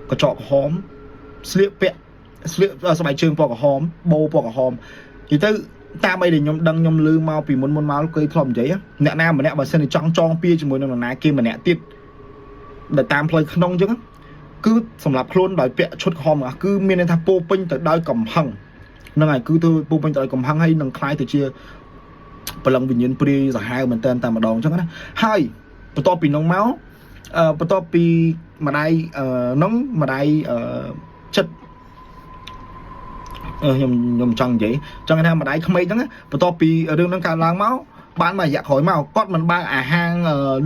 កញ្ចក់ក្រហមស្លៀកពាក់ស្លៀកស្បែកជើងពណ៌ក្រហមបូពណ៌ក្រហមនិយាយទៅតាមអីដែលខ្ញុំដឹងខ្ញុំឮមកពីមុនមកគេធ្លាប់និយាយអ្នកណាម្នាក់បើសិនជាចង់ពៀជាមួយនឹងនរណាគេម្នាក់ទៀតដែលតាមផ្លូវក្នុងអញ្ចឹងគឺសម្រាប់ខ្លួនដោយពាក់ឈុតក្រហមគឺមានន័យថាពោពេញទៅដោយកំហឹងហ្នឹងហើយគឺទៅពោពេញទៅដោយកំហឹងហើយនឹងคล้ายទៅជាព្រលឹងវិញ្ញាណព្រាយសាហាវមែនតើតែម្ដងអញ្ចឹងណាហើយបន្ទាប់ពីនោះមកបន្ទាប់ពីម្ដាយនោះម្ដាយចិត្តខ្ញុំចង់និយាយចង់ថាម្ដាយក្មេកហ្នឹងបន្ទាប់ពីរឿងហ្នឹងកើតឡើងមកបានមករយៈក្រោយមកគាត់មិនបើកអាហាង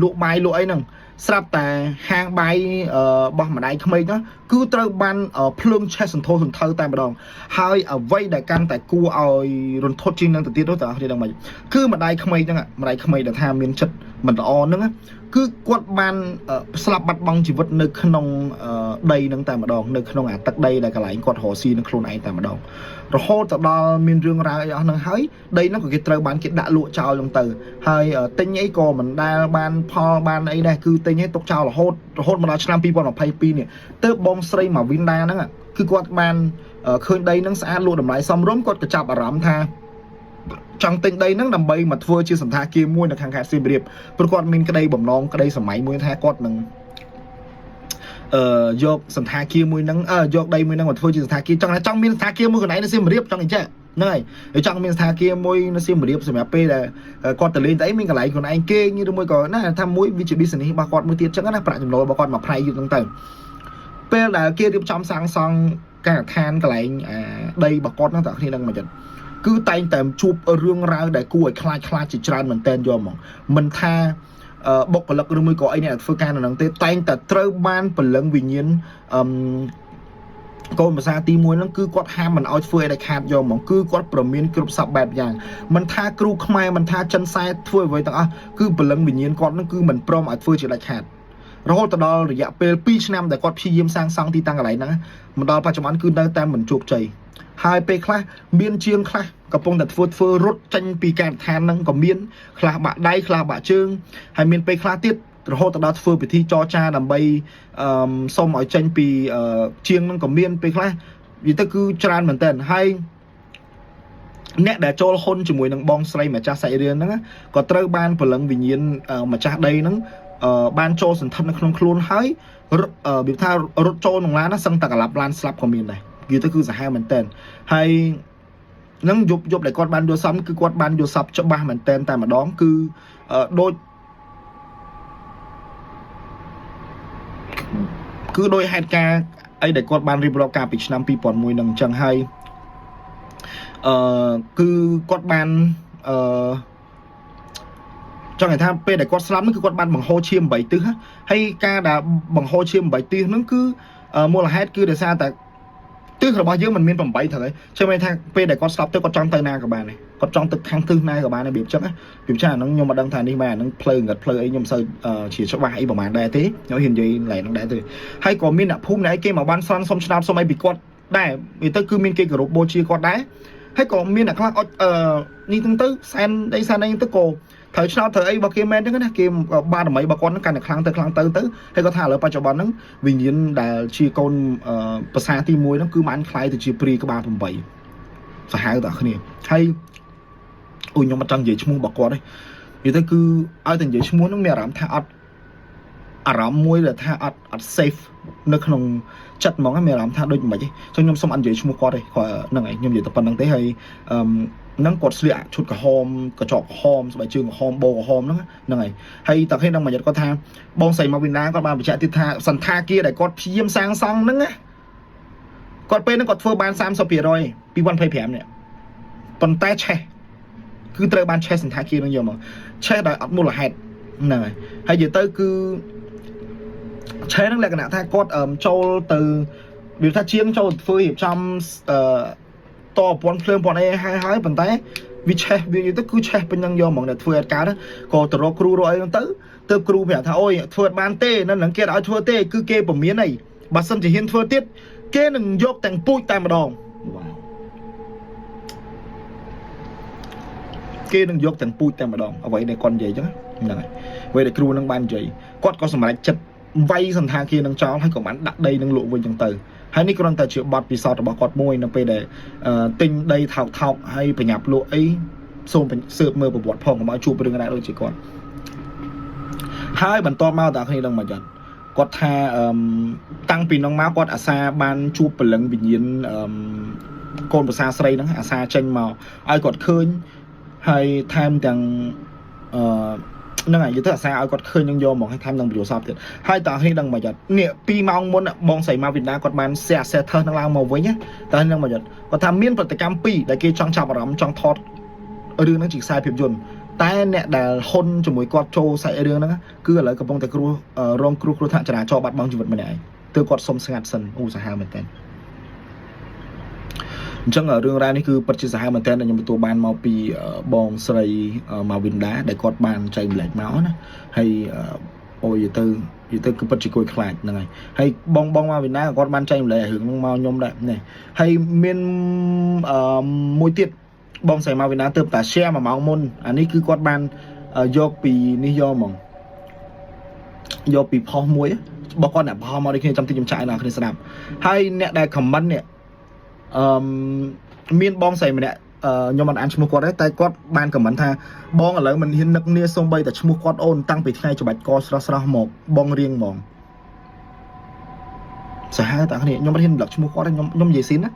លក់បាយលក់អីហ្នឹងស្រាប់តែហាងបាយរបស់ម្ដាយក្មេកហ្នឹងគឺត្រូវបានភ្លើងឆេះសន្ធោសន្ធៅតែម្ដងហើយអ្វីដែលកាន់តែគួរឲ្យរន្ធត់ជាងនឹងទៅទៀតនោះតើអ្នកដឹងមិនគឺម្ដាយក្មេកហ្នឹងម្ដាយក្មេកដែលថាមានចិត្តមិនល្អហ្នឹងគឺគាត់បានស្លាប់បាត់បង់ជីវិតនៅក្នុងដីហ្នឹងតែម្ដងនៅក្នុងអាទឹកដីដែលកន្លែងគាត់រស់ស៊ីនឹងខ្លួនឯងតែម្ដងរហូតទៅដល់មានរឿងរ៉ាវអីអស់ហ្នឹងហើយដីហ្នឹងក៏គេត្រូវបានគេដាក់លក់ចោលហ្នឹងទៅហើយទិញអីក៏មិនដែលបានផលបានអីដែរគឺទិញឲ្យទុកចោលរហូតមកដល់ឆ្នាំ2022នេះទើបបងស្រីមកវិនដាហ្នឹងគឺគាត់បានឃើញដីហ្នឹងស្អាតលក់តម្លៃសមរម្យគាត់ក៏ចាប់អារម្មណ៍ថាចង់ទិញដីហ្នឹងដើម្បីមកធ្វើជាសន្តាគារមួយនៅខាងខេត្តសៀមរាបព្រោះគាត់មានក្តីបំណងក្តីសម័យមួយថាគាត់នឹងយកសន្តាគារមួយហ្នឹងយកដីមួយហ្នឹងមកធ្វើជាសន្តាគារចង់មានសន្តាគារមួយកន្លែងនៅសៀមរាបចង់អីចេះហ្នឹងហើយចង់មានសន្តាគារមួយនៅសៀមរាបសម្រាប់ពេលដែលគាត់ទៅលេងតែអីមានកន្លែងខ្លួនឯងគេងឬមួយក៏ណាថាមួយវាជា business របស់គាត់មួយទៀតចឹងណាប្រាក់ចំណូលរបស់គាត់មកផ្នែកយូរហ្នឹងទៅពេលដែលគេរៀបចំសាងសង់ការដ្ឋានកន្លែង đây bà con nó tại khi đang mà chật cứ tay tèm chụp ở rương ra để cua khai chỉ tràn mình tên vô mình tha bọc cái lực rương mới có anh này phương can là năng tế tay tèm trơ ban phần lớn vì nhiên con mà ra ti muối nó cứ quát ham mình ao phơi đại hạt vô mà cứ quát bờ miên cứ sập bẹp dạng mình tha kêu khai mình tha chân sai phơi với tao cứ phần lớn vì nhiên con nó cứ mình prom ở phơi chỉ đại hạt rồi từ đó rồi dạ pe pi năm để quát phi diêm sang ti tăng lại nữa mình đo ปัจจุบัน cứ đang tam mình chụp chảy hai pe khai miên chiêng khaiกับปงแต่phơiรถtranh piการทานนั่งกับmiên ខ្លះ បាក់ ដៃ ខ្លះ បាក់ ជើង ហើយ មាន ពេល ខ្លះ ទៀត រហូត ដល់ ធ្វើ ពិធី ចរចា ដើម្បី សុំ ឲ្យ ចេញ ពី ជាង នឹង ក៏ មាន ពេល ខ្លះ និយាយ ទៅ គឺ ច្រើន មែនតើ ហើយ អ្នក ដែល ចូល ហ៊ុន ជាមួយ នឹង បង ស្រី ម្ចាស់ សាច់រឿង ហ្នឹង ក៏ ត្រូវ បាន ព្រលឹង វិញ្ញាណ ម្ចាស់ ដី ហ្នឹង បាន ចូល សន្ធិដ្ឋ នៅ ក្នុង ខ្លួន ហើយ វា ថា រត់ ចូល ក្នុង ឡាន ណា សឹង តែ កន្លប់ ឡាន ស្លាប់ ក៏ មាន ដែរ និយាយ ទៅ គឺ សាហាវ មែនតើ ហើយ នឹងយប់ដែលគាត់បានយល់សំគឺគាត់បានយល់សពច្បាស់មែនតែនតែម្ដងគឺដូចហេតុការណ៍អីដែលគាត់បានរៀបរាប់កាលពីឆ្នាំ 2001 នឹងអញ្ចឹងហើយគឺគាត់បានចង់និយាយថាពេលដែលគាត់ស្លាប់នោះគឺគាត់បានបង្ហូរឈាម 8 ទិសហើយការដែលបង្ហូរឈាម 8 ទិសហ្នឹងគឺមូលហេតុគឺដោយសារតែទិសរបស់យើងមិនមាន 8 ទៅហើយជឿមែនថាពេលដែលគាត់ស្លាប់ទៅគាត់ចង់ទៅណាក៏បានដែរគាត់ចង់ទៅខាងទិសណាក៏បានដែរវាអញ្ចឹងពីចាអាហ្នឹងខ្ញុំមិនដឹងថានេះមែនអាហ្នឹងផ្លូវងឹតផ្លូវអីខ្ញុំសូវជាច្បាស់អីប្រហែលដែរទេខ្ញុំហ៊ាននិយាយឡើងហ្នឹងដែរទេហើយក៏មានអ្នកភូមិអ្នកអីគេមកបានសន់សុំឆ្នោតសុំអីពីគាត់ដែរវាទៅគឺមានគេគោរពបូជាគាត់ដែរហើយក៏មានអ្នកខ្លះអត់នេះទៅសែនអីសែនអីទៅក៏ត្រូវឆ្នោតត្រូវអីរបស់គេមែនហ្នឹងណាគេបារមីរបស់គាត់ហ្នឹងកាន់តែខ្លាំងទៅហើយគាត់ថាឥឡូវបច្ចុប្បន្នហ្នឹងវិញ្ញាណដែលជាកូនភាសាទី1ហ្នឹងគឺបានខ្លាយទៅជាព្រាយក្បាល 8 សាហាវតើគ្នាហើយអូខ្ញុំអត់ចង់និយាយឈ្មោះរបស់គាត់ទេនិយាយទៅគឺឲ្យតែនិយាយឈ្មោះហ្នឹងមានអារម្មណ៍ថាអត់អារម្មណ៍មួយដែលថាអត់ safe នៅក្នុងចិត្តហ្មងមានអារម្មណ៍ថាដូចមិនទេចឹងខ្ញុំសុំអត់និយាយឈ្មោះគាត់ទេគាត់ហ្នឹងហើយខ្ញុំនិយាយតែប៉ុណ្្នឹងទេហើយនឹងគាត់ស្លៀកឈុតក្រហមកញ្ចក់ក្រហមស្បែកជើងក្រហមបោក្រហមហ្នឹងហើយតែគេនឹងមកយត់គាត់ថាបងស្រីមកវិណាគាត់បានបញ្ជាក់ទៀតថាសន្តាគារដែលគាត់ព្យាយាមសាងសង់ហ្នឹងណាគាត់ពេលហ្នឹងគាត់ធ្វើបាន 30% ពី2025នេះប៉ុន្តែឆេះគឺត្រូវបានឆេះសន្តាគារហ្នឹងយកមកឆេះដោយអត់មូលហេតុហ្នឹងហើយនិយាយទៅគឺឆេះហ្នឹងលក្ខណៈថាគាត់ចូលទៅវាថាជាងចូលធ្វើរៀបចំតពន់ភ្លើងពន់អីហើយប៉ុន្តែវាឆេះវាទៅគឺឆេះពេញនឹងយកហ្មងតែធ្វើអត់កើតក៏ទៅរកគ្រូរកអីហ្នឹងទៅគ្រូប្រាប់ថាអូយធ្វើអត់បានទេនឹងគេឲ្យធ្វើទេគឺគេពមៀនអីបើសិនជាហ៊ានធ្វើទៀតគេនឹងយកទាំងពូជតែម្ដងគេនឹងយកទាំងពូជតែម្ដងអ្វីដែលគាត់និយាយអញ្ចឹងហ្នឹងហើយអ្វីដែលគ្រូនឹងបាននិយាយគាត់ក៏សម្រេចចិត្តវាយសន្តាគារនឹងចោលហើយក៏បានដាក់ដីនឹងលក់វិញអញ្ចឹងទៅហើយនេះគ្រាន់តែជាបទពិសោធន៍របស់គាត់មួយនៅពេលដែលទិញដីថោកហើយប្រញាប់លក់អីសូមស៊ើបមើលប្រវត្តិផងកុំឲ្យជួបរឿងរ៉ាវដូចជាគាត់ហើយបន្តមកតាគ្នានឹងមកចឹងគាត់ថាតាំងពីនោះមកគាត់អាសាបានជួបព្រលឹងវិញ្ញាណកូនប្រសាស្រីហ្នឹងអាសាចេញមកឲ្យគាត់ឃើញហើយថែមទាំងហ្នឹងហើយនិយាយទៅអាសាឲ្យគាត់ឃើញនឹងយកមកឲ្យថែមនឹងបញ្ចូលសពទៀតហើយតើនេះដឹងមកចាត់នេះ2ម៉ោងមុនបងស្រីមកវិណាគាត់បានសេះថើនឹងឡើងមកវិញតើនឹងមកចាត់គាត់ថាមានប្រតិកម្ម2ដែលគេចង់ចាប់អារម្មណ៍ចង់ថតរឿងហ្នឹងជាខ្សែភាពយន្តតែអ្នកដែលហ៊ុនជាមួយគាត់ចូលសាច់រឿងហ្នឹងគឺឥឡូវកំពុងតែរងគ្រោះថ្នាក់ចរាចរណ៍បាត់បង់ជីវិតម្នាក់ឯងទើបគាត់សុំស្ងាត់សិនអូសាហាវមែនតើអញ្ចឹងរឿងរ៉ាវនេះគឺពិតជាសាហាវមែនតើខ្ញុំទទួលបានមកពីបងស្រីមកវិនដាដែលគាត់បានចែកម្លែកមកណាហើយអូយទៅគឺពិតជាគួរខ្លាចហ្នឹងហើយបងមកវិនដាគាត់បានចែកម្លែករឿងហ្នឹងមកខ្ញុំដែរនេះហើយមានមួយទៀតបងស្រីមកវិនដាទើបតែ share 1ម៉ោងមុនអានេះគឺគាត់បានយកពីនេះយកពីផុសមួយរបស់គាត់អ្នកផុសមកដូចគ្នាចាំតិចខ្ញុំចាយដល់គ្នាស្ដាប់ហើយអ្នកដែល comment នេះមានបងស្រីម្នាក់ខ្ញុំមិនអានឈ្មោះគាត់ទេតែគាត់បាន comment ថាបងឥឡូវមិនហ៊ាននឹកនាសូម្បីតែឈ្មោះគាត់អូនតាំងពីថ្ងៃច្បាច់កស្រស់មកបងរៀងហ្មងសាហាវតាគ្នាខ្ញុំមិនហ៊ានដឹកឈ្មោះគាត់ទេខ្ញុំនិយាយស៊ីនណា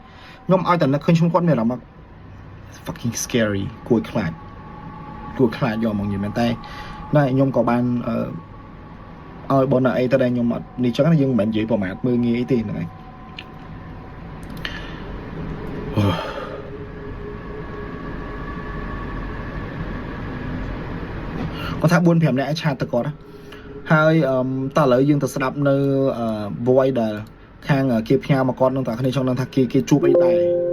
ខ្ញុំឲ្យតែនឹកឃើញឈ្មោះគាត់មានអារម្មណ៍ fucking scary គួរខ្លាចយកហ្មងនិយាយមែនតែណែខ្ញុំក៏បានឲ្យបងអីទៅដែរខ្ញុំអត់នេះចឹងយើងមិនមែននិយាយប្រមាថមើលងាយអីទេហ្នឹងហើយ có tháp buôn phèm nè cha tự có đó hai ta lấy dương thật đạp nơi voi đờ khang kia nhau mà con đang ta khi trong đang thạc kia chụp ấy tay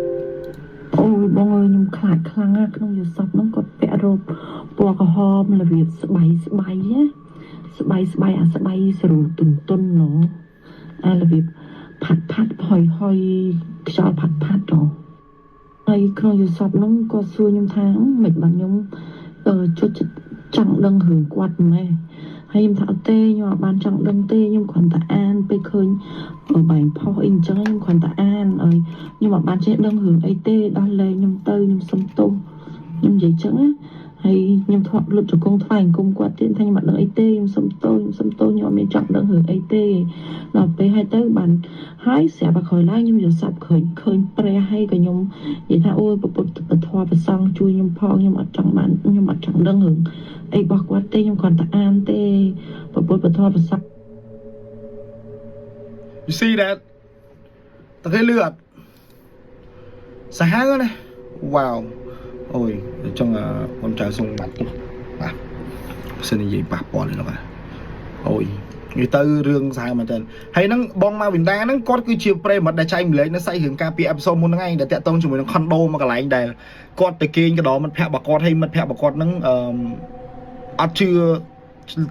អូយបងអើយខ្ញុំខ្លាចខ្លាំងណាស់ក្នុងយល់សពហ្នឹងគាត់ពាក់រ៉ូបពណ៌ក្រហមរបៀបស្បៃណាស្បៃអាស្បៃស្រួលទុនទុនណូអារបៀបផាត់ហុយខ្យល់ផាត់ណូហើយក្នុងយល់សពហ្នឹងគាត់សួរខ្ញុំថាមិនបានខ្ញុំជុតចង់ដឹងរឿងគាត់ម៉េះហើយខ្ញុំថាអត់ទេខ្ញុំអត់បានចង់ដឹងទេខ្ញុំគ្រាន់តែអានពេលឃើញបែងផុសអីអញ្ចឹងខ្ញុំគ្រាន់តែអានហើយខ្ញុំអត់បានចេះដឹងរឿងអីទេដោះលែងខ្ញុំទៅខ្ញុំសុំទោសខ្ញុំនិយាយអញ្ចឹងណាហើយខ្ញុំធ្លាប់លុបជង្គង់ថ្វាយអង្គមគាត់ទៀតថាខ្ញុំអត់ដឹងអីទេខ្ញុំសុំទោសខ្ញុំអត់មានចង់ដឹងរឿងអីទេដល់ពេលហើយទៅបានហើយស្រាប់តែក្រោយឡើងខ្ញុំយល់សប្តិឃើញព្រះហើយក៏ខ្ញុំនិយាយថាអូយពុទ្ធពធប្រសង់ជួយខ្ញុំផងខ្ញុំអត់ចង់ដឹងរឿងអីរបស់គាត់ទេខ្ញុំគ្រាន់តែអានទេពុទ្ធពធប្រសង់ you see that តើគេលឺអត់សាហាវណា wow អូយចង់ខ្ញុំចៅសុំបាត់បាទសិននិយាយប៉ះពាល់ហ្នឹងបាទអូយនិយាយទៅរឿងសាហាវមែនតើហើយហ្នឹងបងមកវិនដាហ្នឹងគាត់គឺជាប្រិមិត្តដែលចែកម្លែកនៅសាច់រឿងការពីអេពីសូតមុនហ្នឹងឯងដែលតាក់ទងជាមួយនឹង condo មួយកន្លែងដែលគាត់ទៅគេងកដោមិត្តភក្តិរបស់គាត់ហើយមិត្តភក្តិរបស់គាត់ហ្នឹងអត់ជឿ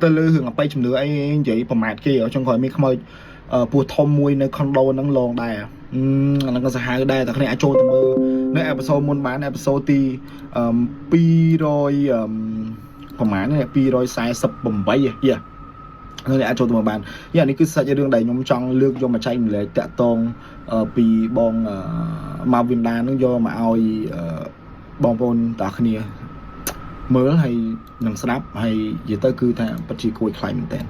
ទៅលើរឿងអបិយជំនឿអីនិយាយប្រមាថគេចុងក្រោយមានខ្មោចពស់ធំមួយនៅ condo ហ្នឹងឡងដែរអាហ្នឹងក៏សាហាវដែរតែគ្នាអាចចូលទៅមើលនៅអេពីសូតមុនបានអេពីសូតទី200ប្រហែលនេះ248យ៉ានៅអាចចូលទៅមើលបានយ៉ានេះគឺសាច់រឿងដែលខ្ញុំចង់លើកយកមកចែកម្លែកតាក់ទងពីបងមកវិនដានឹងយកមកឲ្យបងប្អូនតាគ្នាមើលហើយនឹងស្ដាប់ហើយនិយាយទៅគឺថាពិតជាគួរខ្លាចមែនតើ